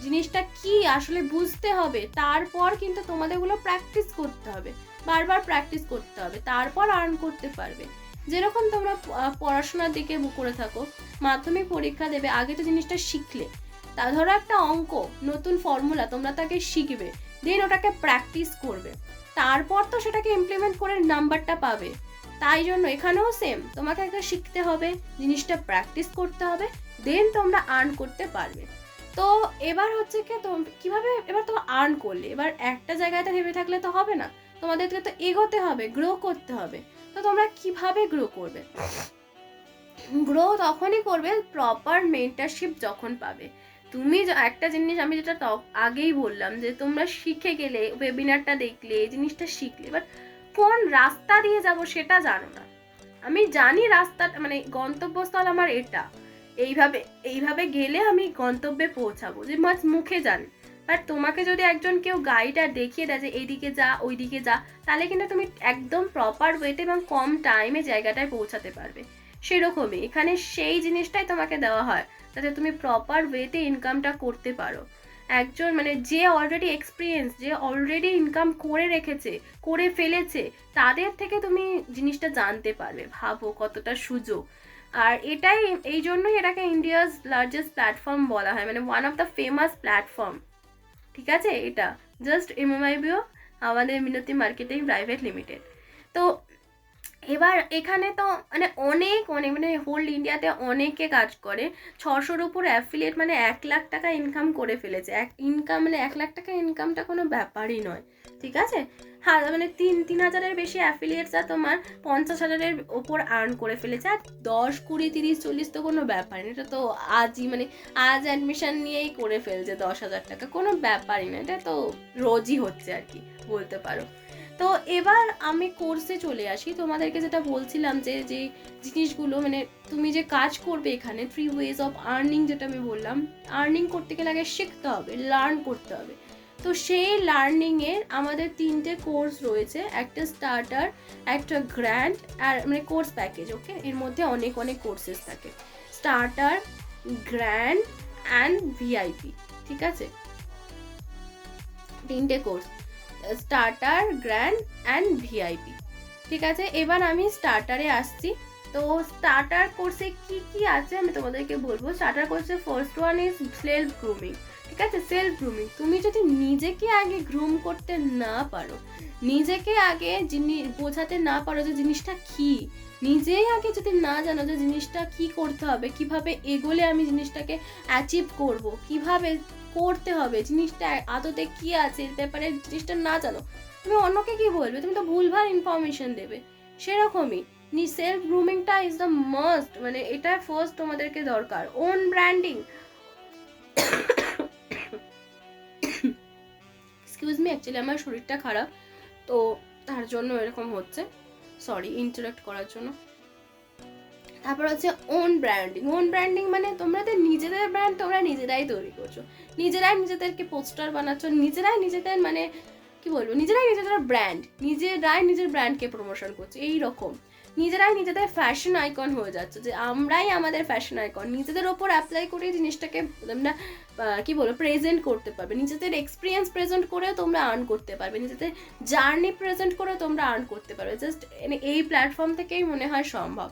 জিনিসটা কি আসলে বুঝতে হবে, তারপর কিন্তু তোমাদের ওগুলো প্র্যাকটিস করতে হবে, বারবার প্র্যাকটিস করতে হবে, তারপর আর্ন করতে পারবে। যেরকম তোমরা পড়াশোনার দিকে করে থাকো, মাধ্যমিক পরীক্ষা দেবে, আগে তো জিনিসটা শিখলে, তা ধরো একটা অঙ্ক নতুন ফর্মুলা তোমরা তাকে শিখবে, দেন ওটাকে প্র্যাকটিস করবে, তারপর তো সেটাকে ইমপ্লিমেন্ট করে নাম্বারটা পাবে। তাই জন্য এখানেও সেম, তোমাকে একটা শিখতে হবে, জিনিসটা প্র্যাকটিস করতে হবে, দেন তোমরা আর্ন করতে পারবে। তো এবার হচ্ছে কি, তো কিভাবে এবার তো আর্ন করলে, এবার একটা জায়গাতে ভেবে থাকলে তো হবে না, তোমাদেরকে তো এগোতে হবে, গ্রো করতে হবে। তো তোমরা কিভাবে গ্রো করবে? গ্রো তখনই করবে প্রপার মেন্টারশিপ যখন পাবে। তুমি একটা জিনিস আমি যেটা আগেই বললাম, যে তোমরা শিখে গেলে, ওয়েবিনারটা দেখলে, এই জিনিসটা শিখলে, এবার কোন রাস্তা দিয়ে যাব সেটা জানো না। আমি জানি রাস্তাটা, মানে গন্তব্যস্থল আমার এটা, এইভাবে এইভাবে গেলে আমি গন্তব্যে পৌঁছাবো, যে মাঝ মুখে জানি, বাট তোমাকে যদি একজন কেউ গাইডার দেখিয়ে দেয় যে এইদিকে যা ওইদিকে যা, তাহলে কিন্তু তুমি একদম প্রপার ওয়েতে এবং কম টাইমে জায়গাটায় পৌঁছাতে পারবে। সেরকমই এখানে সেই জিনিসটাই তোমাকে দেওয়া হয়, যাতে তুমি প্রপার ওয়েতে ইনকামটা করতে পারো। একজন মানে যে অলরেডি এক্সপিরিয়েন্স, যে অলরেডি ইনকাম করে রেখেছে, করে ফেলেছে, তাদের থেকে তুমি জিনিসটা জানতে পারবে, ভাবো কতটা সুযোগ। আর এটাই, এই জন্যই এটাকে ইন্ডিয়াস লার্জেস্ট প্ল্যাটফর্ম বলা হয়, মানে one of the famous platform, ঠিক আছে। এটা জাস্ট এমএমআইবিও, আমাদের মিনতি মার্কেটিং প্রাইভেট লিমিটেড। তো এবার এখানে তো মানে অনেক অনেক মানে হোল ইন্ডিয়াতে অনেকে কাজ করে, 600-র উপর অ্যাফিলিয়েট, মানে 1 লাখ টাকা ইনকাম করে ফেলেছে। ইনকাম মানে 1 লাখ টাকা ইনকামটা কোনো ব্যাপারই নয়, ঠিক আছে। হ্যাঁ, মানে 3,000-এর বেশি অ্যাফিলিয়েটসরা তোমার 50,000-এর ওপর আর্ন করে ফেলেছে। আর 10, 20, 30, 40 তো কোনো ব্যাপার না, এটা তো আজই মানে আজ অ্যাডমিশন নিয়েই করে ফেলছে 10,000 টাকা, কোনো ব্যাপারই না, এটা তো রোজই হচ্ছে আর কি বলতে পারো। তো এবার আমি কোর্সে চলে আসি, তোমাদেরকে যেটা বলছিলাম, যে যে জিনিসগুলো মানে তুমি যে কাজ করবে এখানে, 3 ওয়েজ অফ আর্নিং, যেটা আমি বললাম, আর্নিং করতে গেলে আগে শিখতে হবে, লার্ন করতে হবে। তো সেই লার্নিংয়ের আমাদের 3টে কোর্স রয়েছে, একটা স্টার্টার, একটা গ্র্যান্ড, আর মানে কোর্স প্যাকেজ, ওকে, এর মধ্যে অনেক অনেক কোর্সেস থাকে, স্টার্টার, গ্র্যান্ড অ্যান্ড ভিআইপি, ঠিক আছে, 3টে course, starter, grand and VIP, ঠিক আছে। এবার আমি স্টার্টারে আসছি। তো স্টার্টার কোর্সে কি কি আছে আমি তোমাদেরকে বলবো। স্টার্টার কোর্সে first one is self grooming, ঠিক আছে। সেলফ গ্রুমিং, তুমি যদি নিজেকে আগে গ্রুম করতে না পারো, নিজেকে আগে বোঝাতে না পারো যে জিনিসটা কি, নিজেই আগে যদি না জানো যে জিনিসটা কি করতে হবে, কিভাবে এগোলে আমি জিনিসটাকে অ্যাচিভ করব, কিভাবে করতে হবে, জিনিসটা আদতে কি আছে এর ব্যাপারে জিনিসটা না জানো তুমি অন্যকে কি বলবে, তুমি তো ভুলভাল ইনফরমেশন দেবে। সেরকমই সেলফ গ্রুমিংটা ইজ দ্য মাস্ট, মানে এটা ফার্স্ট তোমাদেরকে দরকার। Own branding, excuse me, actually আমার শরীরটা খারাপ তো তার জন্য এরকম হচ্ছে, সরি ইন্টারাক্ট করার জন্য। তারপর হচ্ছে ওন ব্র্যান্ডিং। ওন ব্র্যান্ডিং মানে তোমাদের নিজেদের ব্র্যান্ড তোমরা নিজেরাই তৈরি করছো, নিজেরাই নিজেদেরকে পোস্টার বানাচ্ছো, নিজেরাই নিজেদের মানে কি বলবো, নিজেরাই নিজেদের ব্র্যান্ড, নিজেরাই নিজের ব্র্যান্ডকে প্রমোশন করছে। এইরকম নিজেরাই নিজেদের ফ্যাশন আইকন হয়ে যাচ্ছে, যে আমরাই আমাদের ফ্যাশন আইকন, নিজেদের ওপর অ্যাপ্লাই করে জিনিসটাকে তোমরা কি বলবো প্রেজেন্ট করতে পারবে, নিজেদের এক্সপিরিয়েন্স প্রেজেন্ট করেও তোমরা আর্ন করতে পারবে, নিজেদের জার্নি প্রেজেন্ট করেও তোমরা আর্ন করতে পারবে। জাস্ট এই প্ল্যাটফর্ম থেকেই মনে হয় সম্ভব।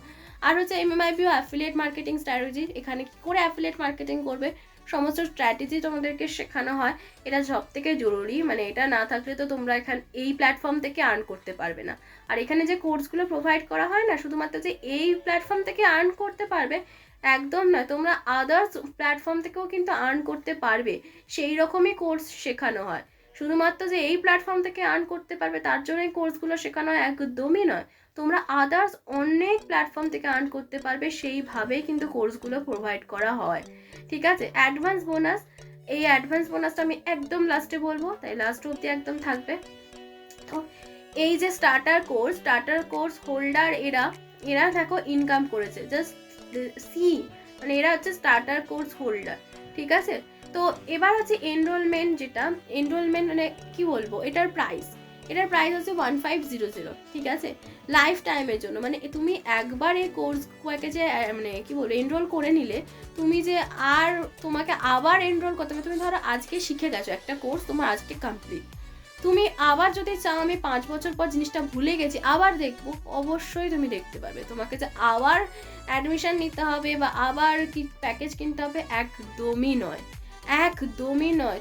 আর হচ্ছে MMIBO অ্যাফিলিয়েট মার্কেটিং স্ট্র্যাটেজি, এখানে কী করে অ্যাফিলিয়েট মার্কেটিং করবে সমস্ত স্ট্র্যাটেজি তোমাদেরকে শেখানো হয়। এটা সব থেকে জরুরি, মানে এটা না থাকলে তো তোমরা এখানে এই প্ল্যাটফর্ম থেকে আর্ন করতে পারবে না। আর এখানে যে কোর্সগুলো প্রোভাইড করা হয় না, শুধুমাত্র যে এই প্ল্যাটফর্ম থেকে আর্ন করতে পারবে একদম নয়, তোমরা আদার্স প্ল্যাটফর্ম থেকেও কিন্তু আর্ন করতে পারবে, সেই রকমই কোর্স শেখানো হয়। শুধুমাত্র যে এই প্ল্যাটফর্ম থেকে আর্ন করতে পারবে তার জন্যই কোর্সগুলো শেখানো হয় একদমই নয়, তোমরা আদার্স অনেক প্ল্যাটফর্ম থেকে আর্ন করতে পারবে, সেইভাবেই কিন্তু কোর্সগুলো প্রোভাইড করা হয়। ঠিক আছে, অ্যাডভান্স বোনাস, এই অ্যাডভান্স বোনাসটা আমি একদম লাস্টে বলবো, তাই লাস্ট অবধি একদম থাকবে। তো এই যে স্টার্টার কোর্স হোল্ডার, এরা দেখো ইনকাম করেছে, জাস্ট সি, মানে এরা হচ্ছে স্টার্টার কোর্স হোল্ডার। ঠিক আছে, তো এবার হচ্ছে এনরোলমেন্ট, যেটা এনরোলমেন্ট মানে কি বলবো, এটার প্রাইস হচ্ছে 1500। ঠিক আছে, লাইফ টাইমের জন্য, মানে তুমি একবার এই কোর্স প্যাকেজে মানে কি বলবো এনরোল করে নিলে, তুমি যে আর তোমাকে আবার এনরোল করতে হবে, তুমি ধরো আজকে শিখে গেছো একটা কোর্স, তোমার আজকে কমপ্লিট, তুমি আবার যদি চাও আমি 5 বছর পর জিনিসটা ভুলে গেছি আবার দেখবো, অবশ্যই তুমি দেখতে পারবে। তোমাকে যে আবার অ্যাডমিশন নিতে হবে বা আবার কি প্যাকেজ কিনতে হবে, একদমই নয়।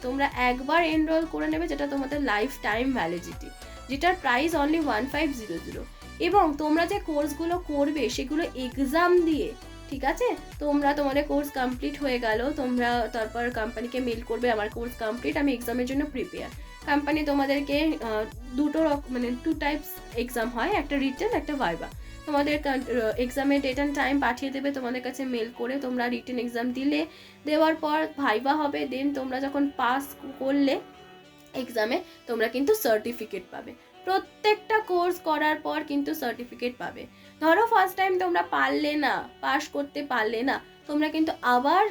তোমরা একবার এনরোল করে নেবে, যেটা তোমাদের লাইফ টাইম ভ্যালিডিটি, যেটার প্রাইস অনলি 1500। এবং তোমরা যে কোর্সগুলো করবে সেগুলো এক্সাম দিয়ে, ঠিক আছে, তোমাদের কোর্স কমপ্লিট হয়ে গেল, তোমরা তারপর কোম্পানিকে মেল করবে আমার কোর্স কমপ্লিট, আমি এক্সামের জন্য প্রিপেয়ার। কোম্পানি তোমাদেরকে মানে 2 টাইপস এক্সাম হয়, একটা রিটেন একটা ভাইভা। তোমাদের এক্সামের ডেট অ্যান্ড টাইম পাঠিয়ে দেবে তোমাদের কাছে মেল করে, তোমরা রিটেন এক্সাম দেওয়ার পর ভাইভা হবে, দেন তোমরা যখন পাস করলে এক্সামে তোমরা কিন্তু সার্টিফিকেট পাবে, প্রত্যেকটা কোর্স করার পর কিন্তু সার্টিফিকেট পাবে। ধরো ফার্স্ট টাইম তোমরা পারলে না, পাস করতে পারলে না, তোমরা কিন্তু আবার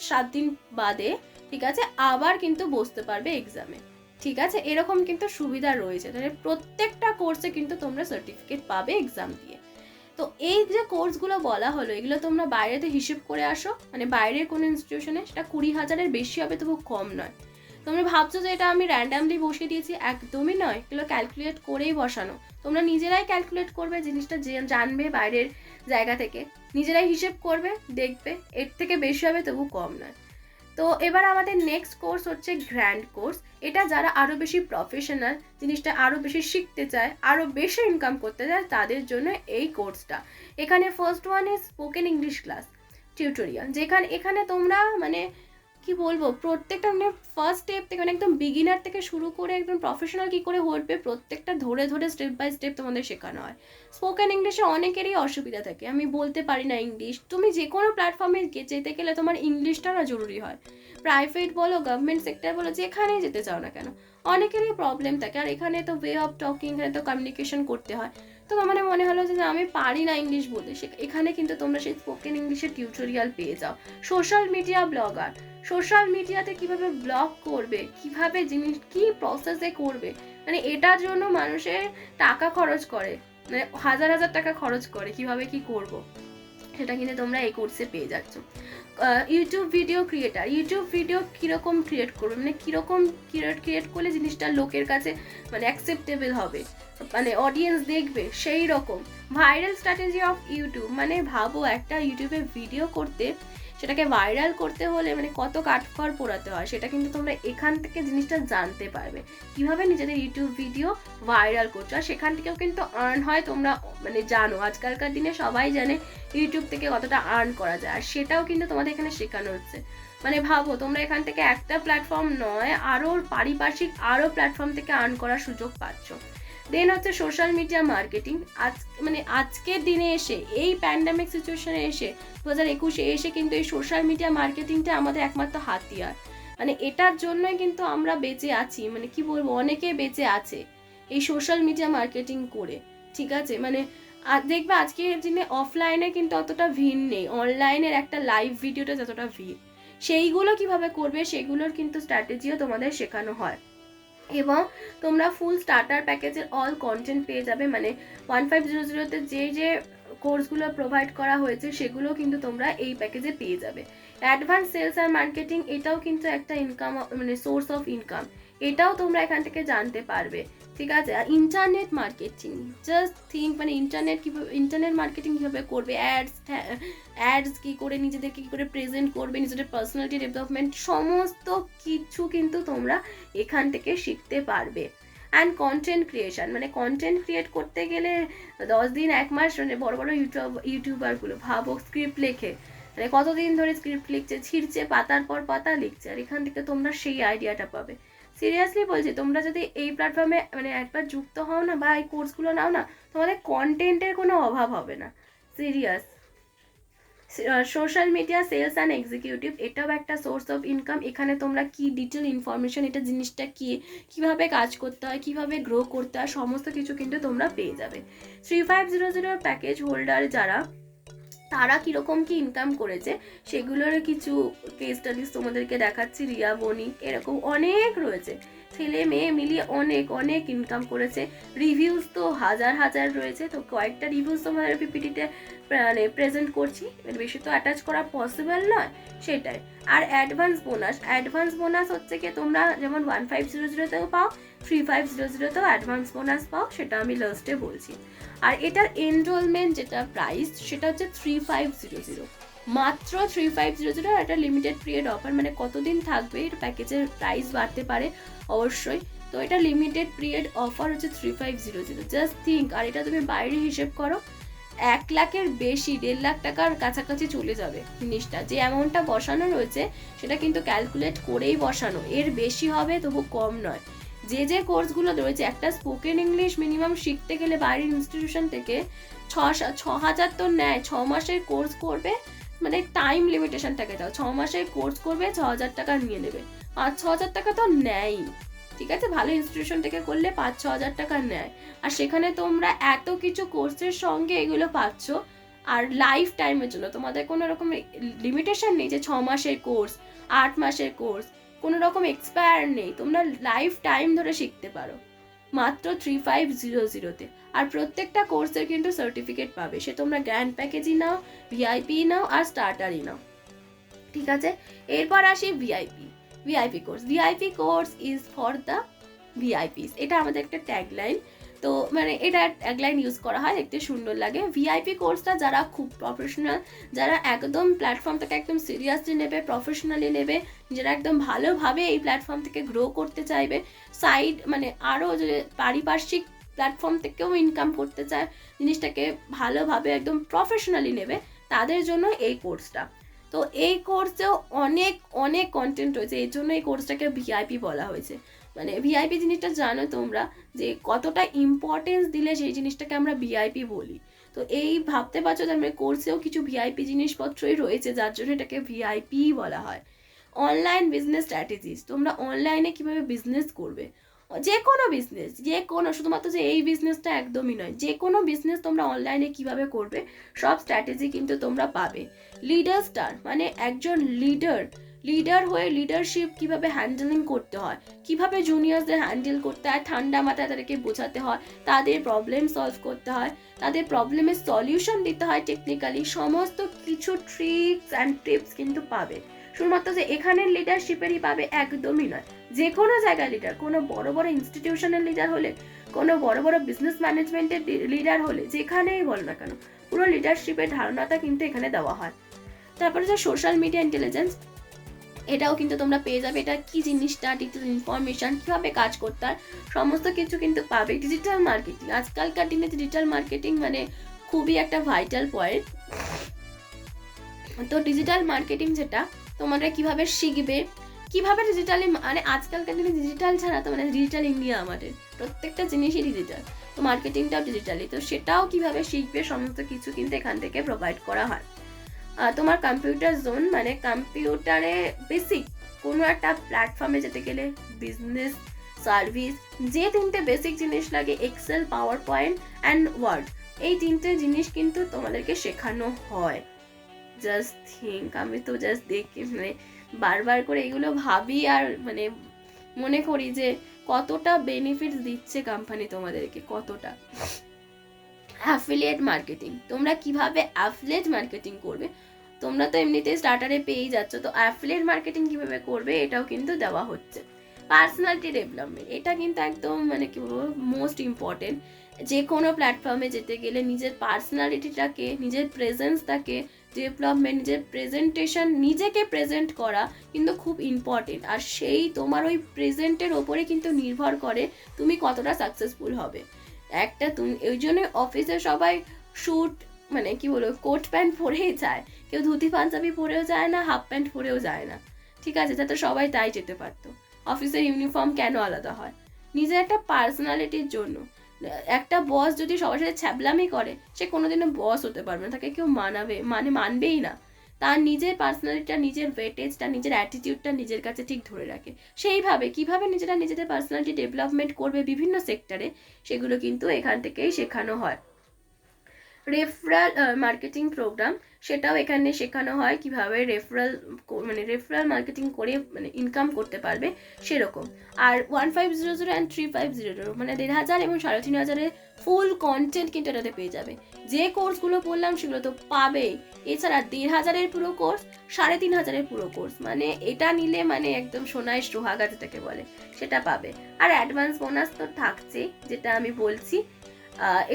7 দিন বাদে, ঠিক আছে, আবার কিন্তু বসতে পারবে এক্সামে। ঠিক আছে, এরকম কিন্তু সুবিধা রয়েছে, তাহলে প্রত্যেকটা কোর্সে কিন্তু তোমরা সার্টিফিকেট পাবে এক্সাম দিয়ে। তো এই যে কোর্সগুলো বলা হলো, এগুলো তোমরা বাইরেতে হিসেব করে আসো, মানে বাইরের কোনো ইনস্টিটিউশনে সেটা 20,000-এর বেশি হবে, তবু কম নয়। তোমরা ভাবছো যে এটা আমি র্যান্ডামলি বসিয়ে দিয়েছি, একদমই নয়, এগুলো ক্যালকুলেট করেই বসানো। তোমরা নিজেরাই ক্যালকুলেট করবে, জিনিসটা জানবে বাইরের জায়গা থেকে, নিজেরাই হিসেব করবে, দেখবে এর থেকে বেশি হবে তবু কম নয়। তো এবার আমাদের নেক্সট কোর্স হচ্ছে গ্র্যান্ড কোর্স। এটা যারা আরও বেশি প্রফেশনাল, জিনিসটা আরও বেশি শিখতে চায়, আরও বেশি ইনকাম করতে চায়, তাদের জন্য এই কোর্সটা। এখানে first one is spoken English class tutorial, এখানে তোমরা মানে কি বলবো, প্রত্যেকটা মানে ফার্স্ট স্টেপ থেকে মানে একদম বিগিনার থেকে শুরু করে একদম প্রফেশনাল কী করে উঠবে, প্রত্যেকটা ধরে ধরে স্টেপ বাই স্টেপ তোমাদের শেখানো হয়। স্পোকেন ইংলিশে অনেকেরই অসুবিধা থাকে, আমি বলতে পারি না ইংলিশ, তুমি যে কোনো প্ল্যাটফর্মে যেতে গেলে তোমার ইংলিশটা না জরুরি হয়, প্রাইভেট বলো গভর্নমেন্ট সেক্টর বলো, যেখানেই যেতে চাও না কেন অনেকেরই প্রবলেম থাকে। আর এখানে তো ওয়ে অফ টকিং, এখানে তো কমিউনিকেশন করতে হয়। তো মানে মনে হলো যে আমি পারি না ইংলিশ বলতে, এখানে কিন্তু তোমরা সেই স্পোকেন ইংলিশের টিউটোরিয়াল পেয়ে যাও। সোশ্যাল মিডিয়া ব্লগার, সোশ্যাল মিডিয়াতে কিভাবে ব্লগ করবে, কিভাবে জিনিস কি প্রসেসে করবে, মানে এটার জন্য মানুষের টাকা খরচ করে, মানে হাজার হাজার টাকা খরচ করে, কিভাবে কি করব, সেটা কিন্তু তোমরা এই কোর্সে পেয়ে যাচ্ছ। YouTube video creator, YouTube video কীরকম ক্রিয়েট করবে, মানে কীরকম ক্রিয়েট করলে জিনিসটা লোকের কাছে মানে অ্যাকসেপ্টেবল হবে, মানে অডিয়েন্স দেখবে, সেই রকম। ভাইরাল স্ট্র্যাটেজি অফ ইউটিউব, মানে ভাবো একটা ইউটিউবে ভিডিও করতে সেটাকে ভাইরাল করতে হলে মানে কত কাঠখড় পোড়াতে হয় সেটা কিন্তু তোমরা এখান থেকে জিনিসটা জানতে পারবে, কিভাবে নিজেদের ইউটিউব ভিডিও ভাইরাল করছো। আর সেখান থেকেও কিন্তু আর্ন হয়, তোমরা মানে জানো আজকালকার দিনে সবাই জানে ইউটিউব থেকে কতটা আর্ন করা যায়, আর সেটাও কিন্তু তোমাদের এখানে শেখানো হচ্ছে। মানে ভাবো তোমরা এখান থেকে একটা প্ল্যাটফর্ম নয়, আরও পারিপার্শ্বিক আরও প্ল্যাটফর্ম থেকে আর্ন করার সুযোগ পাচ্ছ। দেন হচ্ছে সোশ্যাল মিডিয়া মার্কেটিং। মানে আজকের দিনে এসে এই প্যান্ডামিক সিচুয়েশনে এসে 2021 এসে কিন্তু এই সোশ্যাল মিডিয়া মার্কেটিংটা আমাদের একমাত্র হাতিয়ার। মানে এটার জন্যই কিন্তু আমরা বেঁচে আছি, মানে কি বলবো, অনেকে বেঁচে আছে এই সোশ্যাল মিডিয়া মার্কেটিং করে, ঠিক আছে। মানে দেখবে আজকের দিনে অফলাইনে কিন্তু অতটা ভিড় নেই, অনলাইনের একটা লাইভ ভিডিওটা যতটা ভিড়, সেইগুলো কিভাবে করবে সেগুলোর কিন্তু স্ট্র্যাটেজিও তোমাদের শেখানো হয়। এবং তোমরা ফুল স্টার্টার প্যাকেজের অল কন্টেন্ট পেয়ে যাবে, মানে 1500-তে যে কোর্সগুলো প্রোভাইড করা হয়েছে সেগুলো কিন্তু তোমরা এই প্যাকেজে পেয়ে যাবে। অ্যাডভান্স সেলস আর মার্কেটিং, এটাও কিন্তু একটা ইনকাম, মানে সোর্স অফ ইনকাম, এটাও তোমরা এখান থেকে জানতে পারবে, ঠিক আছে। আর ইন্টারনেট মার্কেটিং, জাস্ট থিঙ্ক, মানে ইন্টারনেট মার্কেটিং কীভাবে করবে, অ্যাডস কী করে নিজেদেরকে কী করে প্রেজেন্ট করবে, নিজেদের পার্সোনালিটি ডেভেলপমেন্ট, সমস্ত কিছু কিন্তু তোমরা এখান থেকে শিখতে পারবে। অ্যান্ড কন্টেন্ট ক্রিয়েশন, মানে কন্টেন্ট ক্রিয়েট করতে গেলে 10 দিন 1 মাস, মানে বড় বড় ইউটিউবারগুলো ভাবো স্ক্রিপ্ট লেখে, মানে কতদিন ধরে স্ক্রিপ্ট লিখছে, ছিঁড়ছে, পাতার পর পাতা লিখছে, আর এখান থেকে তোমরা সেই আইডিয়াটা পাবে। সিরিয়াসলি বলছি, তোমরা যদি এই প্ল্যাটফর্মে মানে একবার যুক্ত হও না বা এই কোর্সগুলো নাও না, তোমাদের কন্টেন্টের কোনো অভাব হবে না, serious. Social media sales and executive, এটাও একটা সোর্স অফ ইনকাম। এখানে তোমরা কি ডিটেল ইনফরমেশন, এটা জিনিসটা কি, কিভাবে কাজ করতে হয়, কিভাবে গ্রো করতে হয়, সমস্ত কিছু কিন্তু তোমরা পেয়ে যাবে। 3500 প্যাকেজ হোল্ডার যারা, তারা কীরকম কি ইনকাম করেছে সেগুলোর কিছু কেস স্টাডিজ তোমাদেরকে দেখাচ্ছি। রিয়া, বনি, এরকম অনেক রয়েছে, ছেলে মেয়ে মিলিয়ে অনেক অনেক ইনকাম করেছে। রিভিউজ তো হাজার রয়েছে, তো কয়েকটা রিভিউজ তোমাদের পিপিটিতে মানে প্রেজেন্ট করছি, বেশি তো অ্যাটাচ করা পসিবল নয়, সেটাই। আর অ্যাডভান্স বোনাস হচ্ছে কি, তোমরা যেমন 1500তেও পাও, 3500তেও অ্যাডভান্স বোনাস পাও, সেটা আমি লাস্টে বলছি। আর এটার এনরোলমেন্ট যেটা প্রাইস, সেটা হচ্ছে 3500, মাত্র 3500। একটা লিমিটেড পিরিয়ড অফার, মানে কতদিন থাকবে এটা প্যাকেজের প্রাইস বাড়তে পারে অবশ্যই, তো এটা লিমিটেড পিরিয়ড অফার হচ্ছে 3500, জাস্ট থিঙ্ক। আর এটা তুমি বাইরে হিসেব করো, 1 লাখের বেশি, 1.5 লাখ টাকার কাছাকাছি চলে যাবে জিনিসটা। যে অ্যামাউন্টটা বসানো রয়েছে সেটা কিন্তু ক্যালকুলেট করেই বসানো, এর বেশি হবে তবু কম নয়। যে কোর্সগুলো রয়েছে, একটা স্পোকেন ইংলিশ মিনিমাম শিখতে গেলে বাইরের ইনস্টিটিউশন থেকে 6,000 তো নেয়, 6 মাসের কোর্স করবে, মানে টাইম লিমিটেশনটাকে দাও, 6 মাসের কোর্স করবে, 6,000 টাকা নিয়ে নেবে, 5-6 হাজার টাকা তো নেয়ই, ঠিক আছে। ভালো ইনস্টিটিউশন থেকে করলে 5-6 হাজার টাকা নেয়, আর সেখানে তোমরা এত কিছু কোর্সের সঙ্গে এগুলো পাচ্ছ। আর লাইফ টাইমের জন্য তোমাদের কোনো রকম লিমিটেশন নেই যে 6 মাসের কোর্স, 8 মাসের কোর্স, কোনো রকম এক্সপায়ার নেই, তোমরা লাইফ টাইম ধরে শিখতে পারো মাত্র 3500-তে। আর প্রত্যেকটা কোর্সের কিন্তু সার্টিফিকেট পাবে, সে তোমরা গ্র্যান্ড প্যাকেজই নাও, ভিআইপি নাও আর স্টার্টারই নাও, ঠিক আছে। এরপর আসি VIP course. VIP course is for the VIPs, এটা আমাদের একটা ট্যাগলাইন, তো মানে এটা ট্যাগলাইন ইউজ করা হয়, দেখতে সুন্দর লাগে। ভিআইপি কোর্সটা যারা খুব প্রফেশনাল, যারা একদম প্ল্যাটফর্মটাকে একদম সিরিয়াসলি নেবে, প্রফেশনালি নেবে, যারা একদম ভালোভাবে এই প্ল্যাটফর্ম থেকে গ্রো করতে চাইবে, সাইড মানে আরও যে পারিপার্শ্বিক প্ল্যাটফর্ম থেকেও ইনকাম করতে চায়, জিনিসটাকে ভালোভাবে একদম প্রফেশনালি নেবে, তাদের জন্য এই কোর্সটা। তো এই কোর্সেও অনেক কন্টেন্ট রয়েছে, এই জন্য এই কোর্সটাকে ভিআইপি বলা হয়েছে। মানে ভিআইপি জিনিসটা জানো তোমরা যে কতটা ইম্পর্টেন্স দিলে সেই জিনিসটাকে আমরা ভিআইপি বলি। তো এই ভাবতে পারছো যে আমরা কোর্সেও কিছু ভিআইপি জিনিসপত্রই রয়েছে, যার জন্য এটাকে ভিআইপি বলা হয়। অনলাইন বিজনেস স্ট্র্যাটেজিস, তোমরা অনলাইনে কীভাবে বিজনেস করবে, যে কোনো বিজনেস, যে কোনো, শুধুমাত্র যে এই বিজনেসটা একদমই নয়, যে কোনো বিজনেস তোমরা অনলাইনে কিভাবে করবে সব স্ট্র্যাটেজি কিন্তু তোমরা পাবে। লিডার স্টার, মানে একজন লিডার হয়ে লিডারশিপ কিভাবে হ্যান্ডেলিং করতে হয়, কিভাবে জুনিয়রদের হ্যান্ডেল করতে হয়, ঠান্ডা মাথায় তাদেরকে বোঝাতে হয়, তাদের প্রবলেম সলভ করতে হয়, তাদের প্রবলেমের সলিউশন দিতে হয় টেকনিক্যালি, সমস্ত কিছু ট্রিক্স অ্যান্ড টিপস কিন্তু পাবে। শুধুমাত্র যে এখানের লিডারশিপেরই পাবে একদমই নয়, যে কোনো জায়গায় লিডার, কোনো বড় বড় ইনস্টিটিউশনের লিডার হলে, কোনো বড় বড় বিজনেস ম্যানেজমেন্টের লিডার হলে, যেখানেই বল না কেন, পুরো লিডারশিপের ধারণাটা কিন্তু এখানে দেওয়া হয়। তারপরে যে সোশ্যাল মিডিয়া ইন্টেলিজেন্স, এটাও কিন্তু তোমরা পেয়ে যাবে। এটা কি জিনিসটা, ডিটেল ইনফরমেশন, কীভাবে কাজ করতে হয়, সমস্ত কিছু কিন্তু পাবে। ডিজিটাল মার্কেটিং, আজকালকার দিনে ডিজিটাল মার্কেটিং মানে খুবই একটা ভাইটাল পয়েন্ট। তো ডিজিটাল মার্কেটিং যেটা তোমরা কিভাবে শিখবে, কিভাবে ডিজিটালি, মানে আজকালকার দিনে ডিজিটাল ছাড়া তো মানে ডিজিটাল ইন্ডিয়া, আমাদের প্রত্যেকটা জিনিসই ডিজিটাল, তো মার্কেটিংটাও ডিজিটালি, তো সেটাও কিভাবে শিখবে সমস্ত কিছু কিন্তু এখান থেকে প্রোভাইড করা হয়। তোমার কম্পিউটার জোন মানে কম্পিউটারে বেসিক কোনো একটা প্ল্যাটফর্মে যেতে গেলে বিজনেস, সার্ভিস, যে তিনটে বেসিক জিনিস লাগে, Excel, PowerPoint and Word, এই তিনটে জিনিস কিন্তু তোমাদেরকে শেখানো হয়। জাস্ট থিঙ্ক, আমি তো জাস্ট দেখি মানে বারবার করে এগুলো ভাবি আর মানে মনে করি যে কতটা বেনিফিটস দিচ্ছে কোম্পানি তোমাদেরকে, কতটা। অ্যাফিলিয়েট মার্কেটিং, তোমরা কিভাবে অ্যাফিলিয়েট মার্কেটিং করবে, তোমরা তো এমনিতে স্টার্টারে পেয়েই যাচ্ছ, তো অ্যাফিলিয়েট মার্কেটিং কিভাবে করবে এটাও কিন্তু দেওয়া হচ্ছে। পার্সোনালিটি ডেভেলপমেন্ট, এটা কিন্তু একদম মানে কি বলবো মোস্ট ইম্পর্টেন্ট। যে কোনো প্ল্যাটফর্মে যেতে গেলে নিজের পার্সোনালিটিটাকে, নিজের প্রেজেন্সটাকে ডেভেলপমেন্ট, নিজের প্রেজেন্টেশন, নিজেকে প্রেজেন্ট করা কিন্তু খুব ইম্পর্টেন্ট। আর সেই তোমার ওই প্রেজেন্টের ওপরে কিন্তু নির্ভর করে তুমি কতটা সাকসেসফুল হবে। একটা তুমি ওই জন্য অফিসে সবাই স্যুট মানে কি বলবো কোট প্যান্ট পরেই যায়, কেউ ধুতি পাঞ্জাবি পরেও যায় না, হাফ প্যান্ট পরেও যায় না, ঠিক আছে, যাতে সবাই তাই যেতে পারতো। অফিসের ইউনিফর্ম কেন আলাদা হয়? নিজের একটা পার্সোনালিটির জন্য। একটা বস যদি সবার সাথে ছ্যাবলামি করে, সে কোনোদিনও বস হতে পারবে না, তাকে কেউ মানবেই না। তার নিজের পার্সোনালিটিটা, নিজের ওয়েটেজটা, নিজের অ্যাটিটিউডটা নিজের কাছে ঠিক ধরে রাখে। সেইভাবে কিভাবে নিজেরা নিজেদের পার্সোনালিটি ডেভেলপমেন্ট করবে বিভিন্ন সেক্টরে, সেগুলো কিন্তু এখান থেকেই শেখানো হয়। রেফারেল মার্কেটিং প্রোগ্রাম, সেটাও এখানে শেখানো হয় কিভাবে রেফারেল মার্কেটিং করে মানে ইনকাম করতে পারবে সেরকম। আর 1500 অ্যান্ড 3500 মানে 1500 এবং 3500 ফুল কন্টেন্ট কিন্তু এটাতে পেয়ে যাবে। যে কোর্সগুলো বললাম সেগুলো তো পাবেই, এছাড়া 1500 পুরো কোর্স, 3500 পুরো কোর্স, মানে এটা নিলে মানে একদম সোনায় সোহাগা যেটাকে বলে সেটা পাবে। আর অ্যাডভান্স বোনাস তো থাকছে, যেটা আমি বলছি।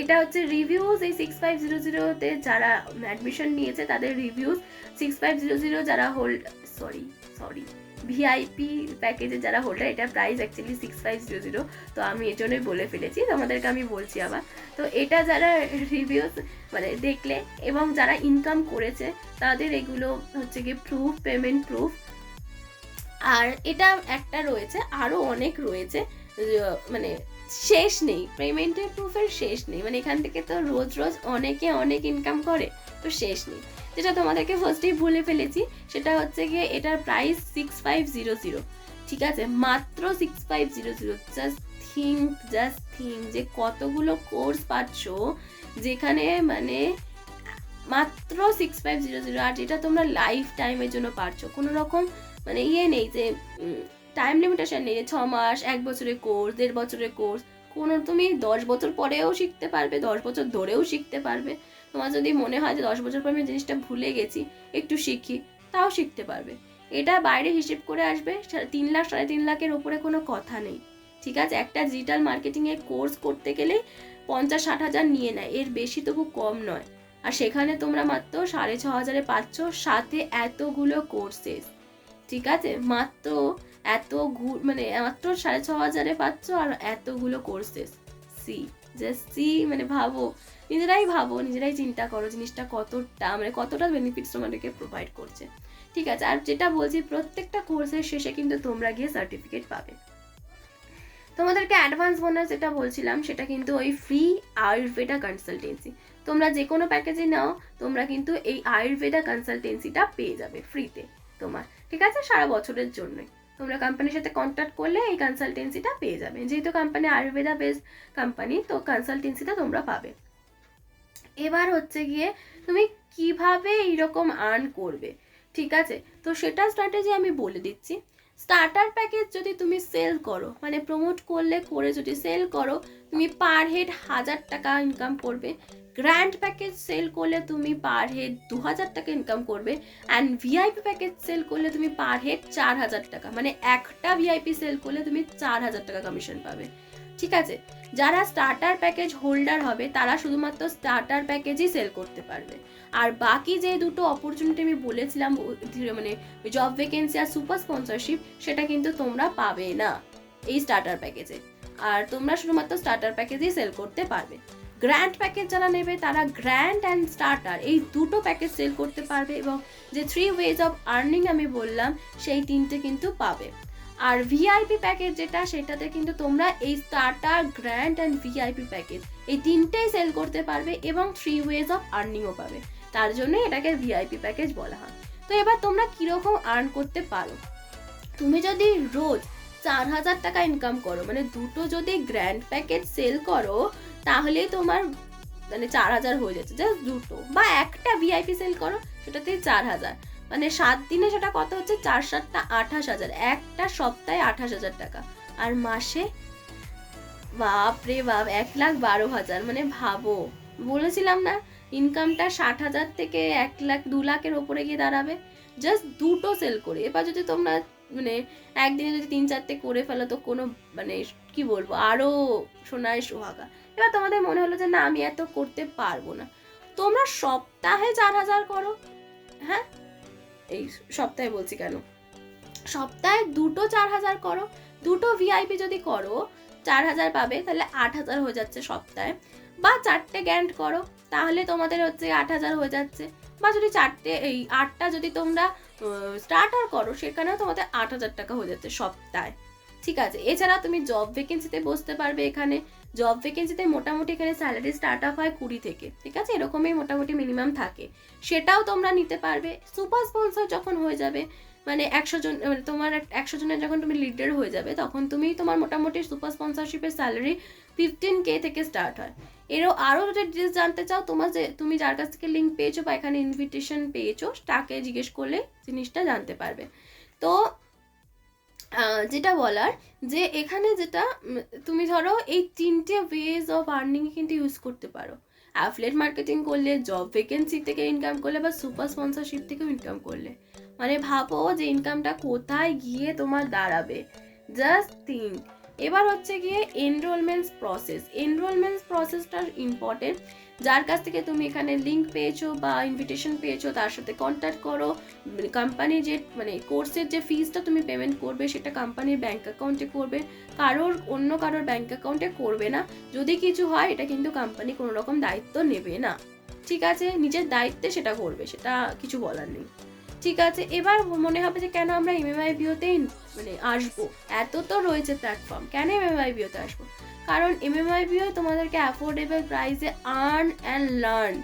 এটা হচ্ছে রিভিউজ, এই 6500-তে যারা অ্যাডমিশন নিয়েছে তাদের রিভিউজ, 6500 যারা সরি ভিআইপি প্যাকেজে যারা হোল্ডার, এটা প্রাইস অ্যাকচুয়ালি 6500, তো আমি এর জন্যই বলে ফেলেছি, তোমাদেরকে আমি বলছি আবার। তো এটা যারা রিভিউজ মানে দেখলে এবং যারা ইনকাম করেছে তাদের এগুলো হচ্ছে গিয়ে প্রুফ, পেমেন্ট প্রুফ। আর এটা একটা রয়েছে, আরও অনেক রয়েছে, মানে শেষ নেই, পেমেন্টের প্রুফের শেষ নেই, মানে এখান থেকে তো রোজ রোজ অনেকে অনেক ইনকাম করে, তো শেষ নেই। যেটা তোমাদেরকে ফার্স্টেই বলে ফেলেছি সেটা হচ্ছে গিয়ে এটার প্রাইস 6500, ঠিক আছে, মাত্র 6500। জাস্ট থিঙ্ক যে কতগুলো কোর্স পাচ্ছ যেখানে মানে মাত্র 6500, আর যেটা তোমরা লাইফ টাইমের জন্য পাচ্ছ, কোনো রকম মানে নেই যে টাইম লিমিটেশন নেই, 6 মাস, 1 বছরের কোর্স, 1.5 বছরের কোর্স, কোনো তুমি 10 বছর পরেও শিখতে পারবে, 10 বছর ধরেও শিখতে পারবে। তোমার যদি মনে হয় যে 10 বছর পর আমি জিনিসটা ভুলে গেছি, একটু শিখি, তাও শিখতে পারবে। এটা বাইরে হিসেব করে আসবে 3 লাখ 3.5 লাখের ওপরে কোনো কথা নেই, ঠিক আছে। একটা ডিজিটাল মার্কেটিংয়ের কোর্স করতে গেলে 50-60 হাজার নিয়ে নেয়, এর বেশি তবু কম নয়। আর সেখানে তোমরা মাত্র 6500 পাচ্ছ, সাথে এতগুলো কোর্সেস, ঠিক আছে, মাত্র মাত্র 6500 পাচ্ছ আর এতগুলো কোর্সেস। মানে নিজেরাই চিন্তা করো জিনিসটা কতটা বেনিফিটস তোমাদেরকে প্রোভাইড করছে, ঠিক আছে। আর যেটা বলছি, প্রত্যেকটা কোর্সের শেষে কিন্তু তোমরা গিয়ে সার্টিফিকেট পাবে। তোমাদেরকে অ্যাডভান্স বোনাস যেটা বলছিলাম সেটা কিন্তু ওই ফ্রি আয়ুর্বেদা কনসালটেন্সি, তোমরা যে কোনো প্যাকেজে নাও তোমরা কিন্তু এই আয়ুর্বেদা কনসালটেন্সিটা পেয়ে যাবে ফ্রিতে তোমার, ঠিক আছে, সারা বছরের জন্যই। তোমরা কোম্পানির সাথে কন্ট্যাক্ট করলে এই কনসালটেন্সিটা পেয়ে যাবে, যেহেতু কোম্পানি আয়ুর্বেদা বেসড কোম্পানি, তো কনসালটেন্সিটা তোমরা পাবে। এবার হচ্ছে গিয়ে তুমি কিভাবে এইরকম আর্ন করবে, ঠিক আছে, তো সেটা স্ট্র্যাটেজি আমি বলে দিচ্ছি। স্টার্টার প্যাকেজ যদি তুমি সেল করো, মানে প্রমোট করে যদি সেল করো, তুমি পার হেড 1000 টাকা ইনকাম করবে। গ্র্যান্ড প্যাকেজ সেল করলে তুমি পার হেড 2000 টাকা ইনকাম করবে। অ্যান্ড ভিআইপি প্যাকেজ সেল করলে তুমি পার হেড 4000 টাকা, মানে একটা ভিআইপি সেল করলে তুমি 4000 টাকা কমিশন পাবে। ঠিক আছে, যারা স্টার্টার প্যাকেজ হোল্ডার হবে তারা শুধুমাত্র স্টার্টার প্যাকেজই সেল করতে পারবে। আর বাকি যে দুটো অপরচুনিটি আমি বলেছিলাম, মানে জব ভ্যাকেন্সি আর সুপার স্পন্সরশিপ, সেটা কিন্তু তোমরা পাবে না এই স্টার্টার প্যাকেজে। আর তোমরা শুধুমাত্র স্টার্টার প্যাকেজই সেল করতে পারবে। গ্র্যান্ড প্যাকেজ যারা নেবে তারা গ্র্যান্ড অ্যান্ড স্টার্টার এই দুটো প্যাকেজ সেল করতে পারবে, এবং যে 3 ওয়েজ অফ আর্নিং আমি বললাম সেই 3টে কিন্তু পাবে। আর ভিআইপি প্যাকেজ যেটা, সেটাতে কিন্তু তোমরা এই starter, grand and VIP package এই 3টেই সেল করতে পারবে এবং 3 ওয়েজ অফ আর্নিংও পাবে। তার জন্য এটাকে ভিআইপি প্যাকেজ বলা হয়। তো এবার তোমরা কীরকম আর্ন করতে পারো। তুমি যদি রোজ 4,000 টাকা ইনকাম করো, মানে দুটো যদি গ্র্যান্ড প্যাকেজ সেল করো, তাহলেই তোমার মানে 4,000 হয়ে যাচ্ছে, জাস্ট দুটো। বা একটা ভিআইপি সেল করো, সেটাতেই 4,000, মানে 7 দিনে সেটা কত হচ্ছে, 4 7টা 28,000, একটা সপ্তাহে 28,000 টাকা। আর মাসে বাপরে বাপ 1,12,000, মানে ভাবো, বলেছিলাম না ইনকামটা 60,000 থেকে 1 লাখ 2 লাখের ওপরে গিয়ে দাঁড়াবে জাস্ট দুটো সেল করে। এবার যদি তোমরা মানে একদিনে যদি 3-4টে করে ফেলো, তো কোনো মানে কি বলবো, আরও সোনায় সোহাগা। এবার তোমাদের মনে হলো যে না আমি এত করতে পারবো না, তোমরা সপ্তাহে 4,000 করো। হ্যাঁ, এই সপ্তাহে বলছি কেন, সপ্তাহে দুটো 4,000 করো। দুটো ভিআইপি যদি করো 4,000 পাবে, তাহলে 8,000 হয়ে যাচ্ছে সপ্তাহে। বা 4টে গ্র্যান্ড করো, তাহলে তোমাদের হচ্ছে 8,000 হয়ে যাচ্ছে। বা যদি 8টা যদি তোমরা স্টার্টার করো, সেখানেও তোমাদের 8,000 টাকা হয়ে যাচ্ছে সপ্তাহে। ঠিক আছে, এছাড়া তুমি জব ভ্যাকেন্সিতে বসতে পারবে। এখানে জব ভ্যাকেন্সিতে মোটামুটি এখানে স্যালারি স্টার্ট আপ হয় 20 থেকে, ঠিক আছে, এরকমই মোটামুটি মিনিমাম থাকে, সেটাও তোমরা নিতে পারবে। সুপার স্পন্সর যখন হয়ে যাবে, মানে 100 জন, মানে তোমার 100 জনের যখন তুমি লিডার হয়ে যাবে, তখন তুমি তোমার মোটামুটি সুপার স্পন্সরশিপের স্যালারি 15K থেকে স্টার্ট হয়। আরও যদি ডিটেলস জানতে চাও, তুমি যার কাছ থেকে লিঙ্ক পেয়েছো বা এখানে ইনভিটেশন পেয়েছো, তাকে জিজ্ঞেস করলে জিনিসটা জানতে পারবে। তো যেটা বলার, যে এখানে যেটা তুমি ধরো এই 3টে ওয়েজ অফ আর্নিং কিন্তু ইউজ করতে পারো। অ্যাফিলিয়েট মার্কেটিং করলে, জব ভ্যাকেন্সি থেকে ইনকাম করলে, বা সুপার স্পন্সরশিপ থেকেও ইনকাম করলে, মানে ভাবো যে ইনকামটা কোথায় গিয়ে তোমার দাঁড়াবে, জাস্ট থিঙ্ক। এবার হচ্ছে গিয়ে এনরোলমেন্টস প্রসেসটা ইম্পর্টেন্ট। যার কাছ থেকে তুমি এখানে লিঙ্ক পেয়েছো বা ইনভিটেশন পেয়েছো, তার সাথে কন্ট্যাক্ট করো। কোম্পানি যে মানে কোর্সের যে ফিসটা তুমি পেমেন্ট করবে, সেটা কোম্পানির ব্যাঙ্ক অ্যাকাউন্টে করবে, অন্য কারোর ব্যাঙ্ক অ্যাকাউন্টে করবে না। যদি কিছু হয়, এটা কিন্তু কোম্পানি কোনো রকম দায়িত্ব নেবে না, ঠিক আছে, নিজের দায়িত্বে সেটা করবে, সেটা কিছু বলার নেই। ঠিক আছে, এবার মনে হবে যে কেন আমরা MMIBOতেই মানে আসবো, এত তো রয়েছে প্ল্যাটফর্ম, কেন MMIBOতে আসবো? কারণ MMIBO তোমাদেরকে অ্যাফোর্ডেবল প্রাইসে আর্ন অ্যান্ড লার্ন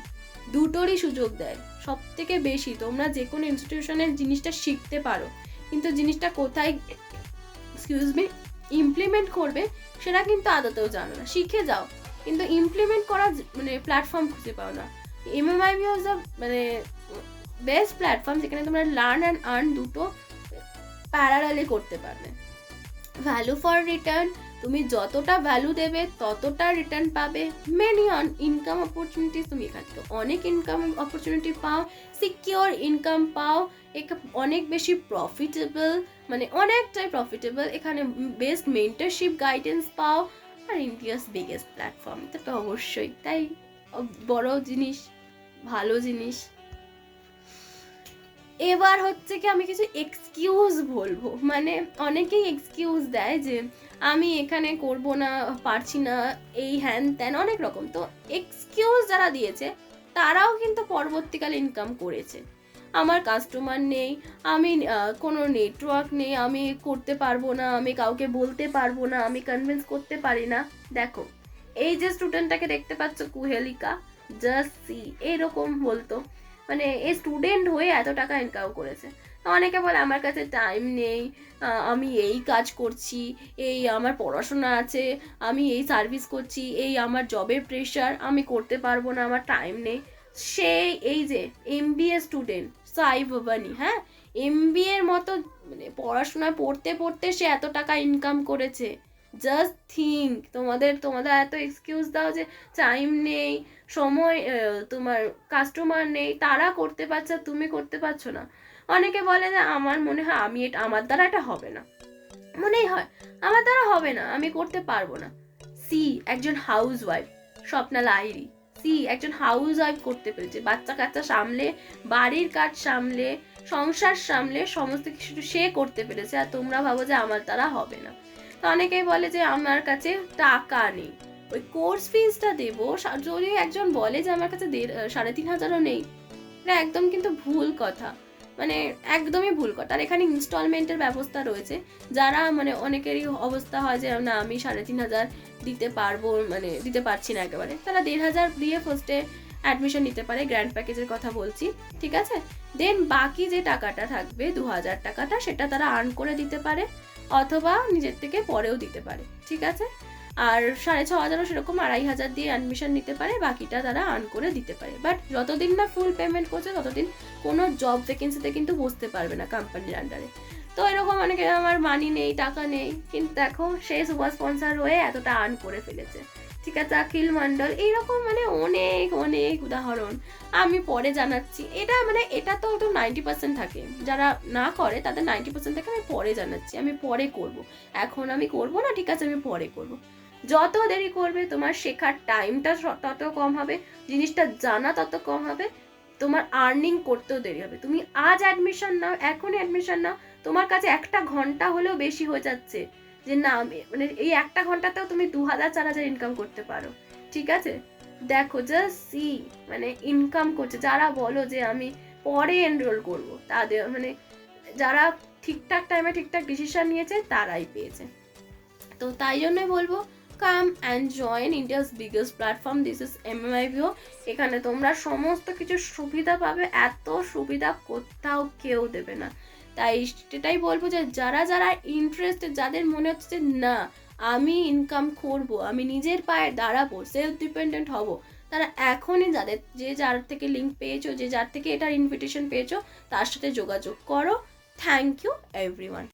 দুটোরই সুযোগ দেয়। সব থেকে বেশি তোমরা যে কোনো ইনস্টিটিউশনের জিনিসটা শিখতে পারো, কিন্তু জিনিসটা কোথায় ইমপ্লিমেন্ট করবে সেটা কিন্তু আদতেও জানো না। শিখে যাও, কিন্তু ইমপ্লিমেন্ট করার মানে প্ল্যাটফর্ম খুঁজে পাও না। MMIBO ইজ মানে বেস্ট প্ল্যাটফর্ম, যেখানে তোমরা লার্ন অ্যান্ড আর্ন দুটো প্যারালালি করতে পারবে। ভ্যালু ফর রিটার্ন, তুমি যতটা ভ্যালু দেবে ততটা রিটার্ন পাবে। মেনি ইনকাম অপরচুনিটিস, তুমি এখান থেকে অনেক ইনকাম অপরচুনিটি পাও, সিকিওর ইনকাম পাও, অনেক বেশি প্রফিটেবল, মানে অনেকটাই প্রফিটেবল। এখানে বেস্ট মেন্টরশিপ গাইডেন্স পাও, আর ইন্ডিয়াস বিগেস্ট প্ল্যাটফর্ম, এটা তো অবশ্যই তাই বড় জিনিস, ভালো জিনিস। এবার হচ্ছে কি আমি কিছু এক্সকিউজ বলবো, মানে অনেকেই এক্সকিউজ দেয় যে আমি এখানে করব না, পারছি না, এই হ্যান ত্যান অনেক রকম। তো এক্সকিউজ যারা দিয়েছে তারাও কিন্তু পরবর্তীকালে ইনকাম করেছে। আমার কাস্টমার নেই, আমি কোনো নেটওয়ার্ক নেই, আমি করতে পারবো না, আমি কাউকে বলতে পারবো না, আমি কনভিন্স করতে পারি না। দেখো এই যে স্টুডেন্টটাকে দেখতে পাচ্ছ, কুহেলিকা, জাস্ট সি, এরকম বলতো, মানে এই স্টুডেন্ট হয়ে এত টাকা ইনকাম করেছে। অনেকে বলে আমার কাছে টাইম নেই, আমি এই কাজ করছি, এই আমার পড়াশোনা আছে, আমি এই সার্ভিস করছি, এই আমার জবের প্রেশার, আমি করতে পারবো না, আমার টাইম নেই। সেই এই যে MBA স্টুডেন্ট সাই ভবানী, হ্যাঁ, MBA মতো মানে পড়াশোনা পড়তে পড়তে সে এত টাকা ইনকাম করেছে। জাস্ট থিঙ্ক, তোমাদের এত এক্সকিউজ দাও যে টাইম নেই, সময়, তোমার কাস্টমার নেই, তারা করতে পারছে, তুমি করতে পারছো না। অনেকে বলে যে আমার মনে হয় আমার দ্বারা এটা হবে না, মনেই হয় আমার দ্বারা হবে না, আমি করতে পারবো না। সি একজন হাউস ওয়াইফ, স্বপ্না লাহিড়ী, সি একজন হাউস ওয়াইফ করতে পেরেছে, বাচ্চা কাচ্চা সামলে, বাড়ির কাজ সামলে, সংসার সামলে সমস্ত কিছু সে করতে পেরেছে। আর তোমরা ভাবো যে আমার দ্বারা হবে না। তো অনেকেই বলে যে আমার কাছে টাকা নেই, ওই কোর্স ফিজটা দেবো। যদি একজন বলে যে আমার কাছে 3,500 নেই, এটা একদম কিন্তু ভুল কথা, মানে একদমই ভুল কথা। আর এখানে ইনস্টলমেন্টের ব্যবস্থা রয়েছে। যারা মানে অনেকেরই অবস্থা হয় যে না আমি 3,500 দিতে পারবো, মানে দিতে পারছি না একেবারে, তারা 1,500 দিয়ে ফার্স্টে অ্যাডমিশন নিতে পারে, গ্র্যান্ড প্যাকেজের কথা বলছি, ঠিক আছে। দেন বাকি যে টাকাটা থাকবে 2,000 টাকাটা, সেটা তারা আর্ন করে দিতে পারে, অথবা নিজের থেকে পরেও দিতে পারে, ঠিক আছে। আর 6,500 সেরকম 2,500 দিয়ে অ্যাডমিশন নিতে পারে, বাকিটা তারা আর্ন করে দিতে পারে। বাট যতদিন না ফুল পেমেন্ট করছে ততদিন কোনো জব ভ্যাকেন্সিতে কিন্তু বসতে পারবে না কোম্পানির আন্ডারে। তো এরকম অনেকে আমার মানি নেই, টাকা নেই, কিন্তু দেখো সে সুপার স্পন্সার হয়ে এতটা আর্ন করে ফেলেছে, ঠিক আছে। অখিল মণ্ডল, এইরকম মানে অনেক অনেক উদাহরণ আমি পরে জানাচ্ছি। এটা মানে এটা তো 90% থাকে, যারা না করে তাদের 90% থাকে, আমি পরে জানাচ্ছি, আমি পরে করব, এখন আমি করব না, ঠিক আছে, আমি পরে করব। যত দেরি করবে তোমার শেখার টাইমটা তত কম হবে, জিনিসটা জানা তত কম হবে, তোমার আর্নিং করতেও দেরি হবে। তুমি আজ অ্যাডমিশন নাও, এখনই অ্যাডমিশন নাও, তোমার কাছে 1 ঘন্টা হলেও বেশি হয়ে যাচ্ছে, যে না মানে এই 1 ঘন্টাতেও তুমি 2,000-4,000 ইনকাম করতে পারো, ঠিক আছে। দেখো জাস্ট সি, মানে ইনকাম করছে। যারা বলো যে আমি পরে এনরোল করব, তাদের মানে যারা ঠিকঠাক টাইমে ঠিকঠাক ডিসিশন নিয়েছে তারাই পেয়েছে। তো তাই জন্যই বলবো, come and join India's biggest platform, this is MMIBO। এখানে তোমরা সমস্ত কিছু সুবিধা পাবে, এত সুবিধা কোথাও কেউ দেবে না। তাই সেটাই বলবো যে যারা যারা ইন্টারেস্টেড, যাদের মনে হচ্ছে যে না আমি ইনকাম করব, আমি নিজের পায়ে দাঁড়াবো, সেলফ ডিপেন্ডেন্ট হব, তারা এখনই যার থেকে লিঙ্ক পেয়েছো, যার থেকে এটার ইনভিটেশন পেয়েছো, তার সাথে যোগাযোগ করো। Thank you everyone.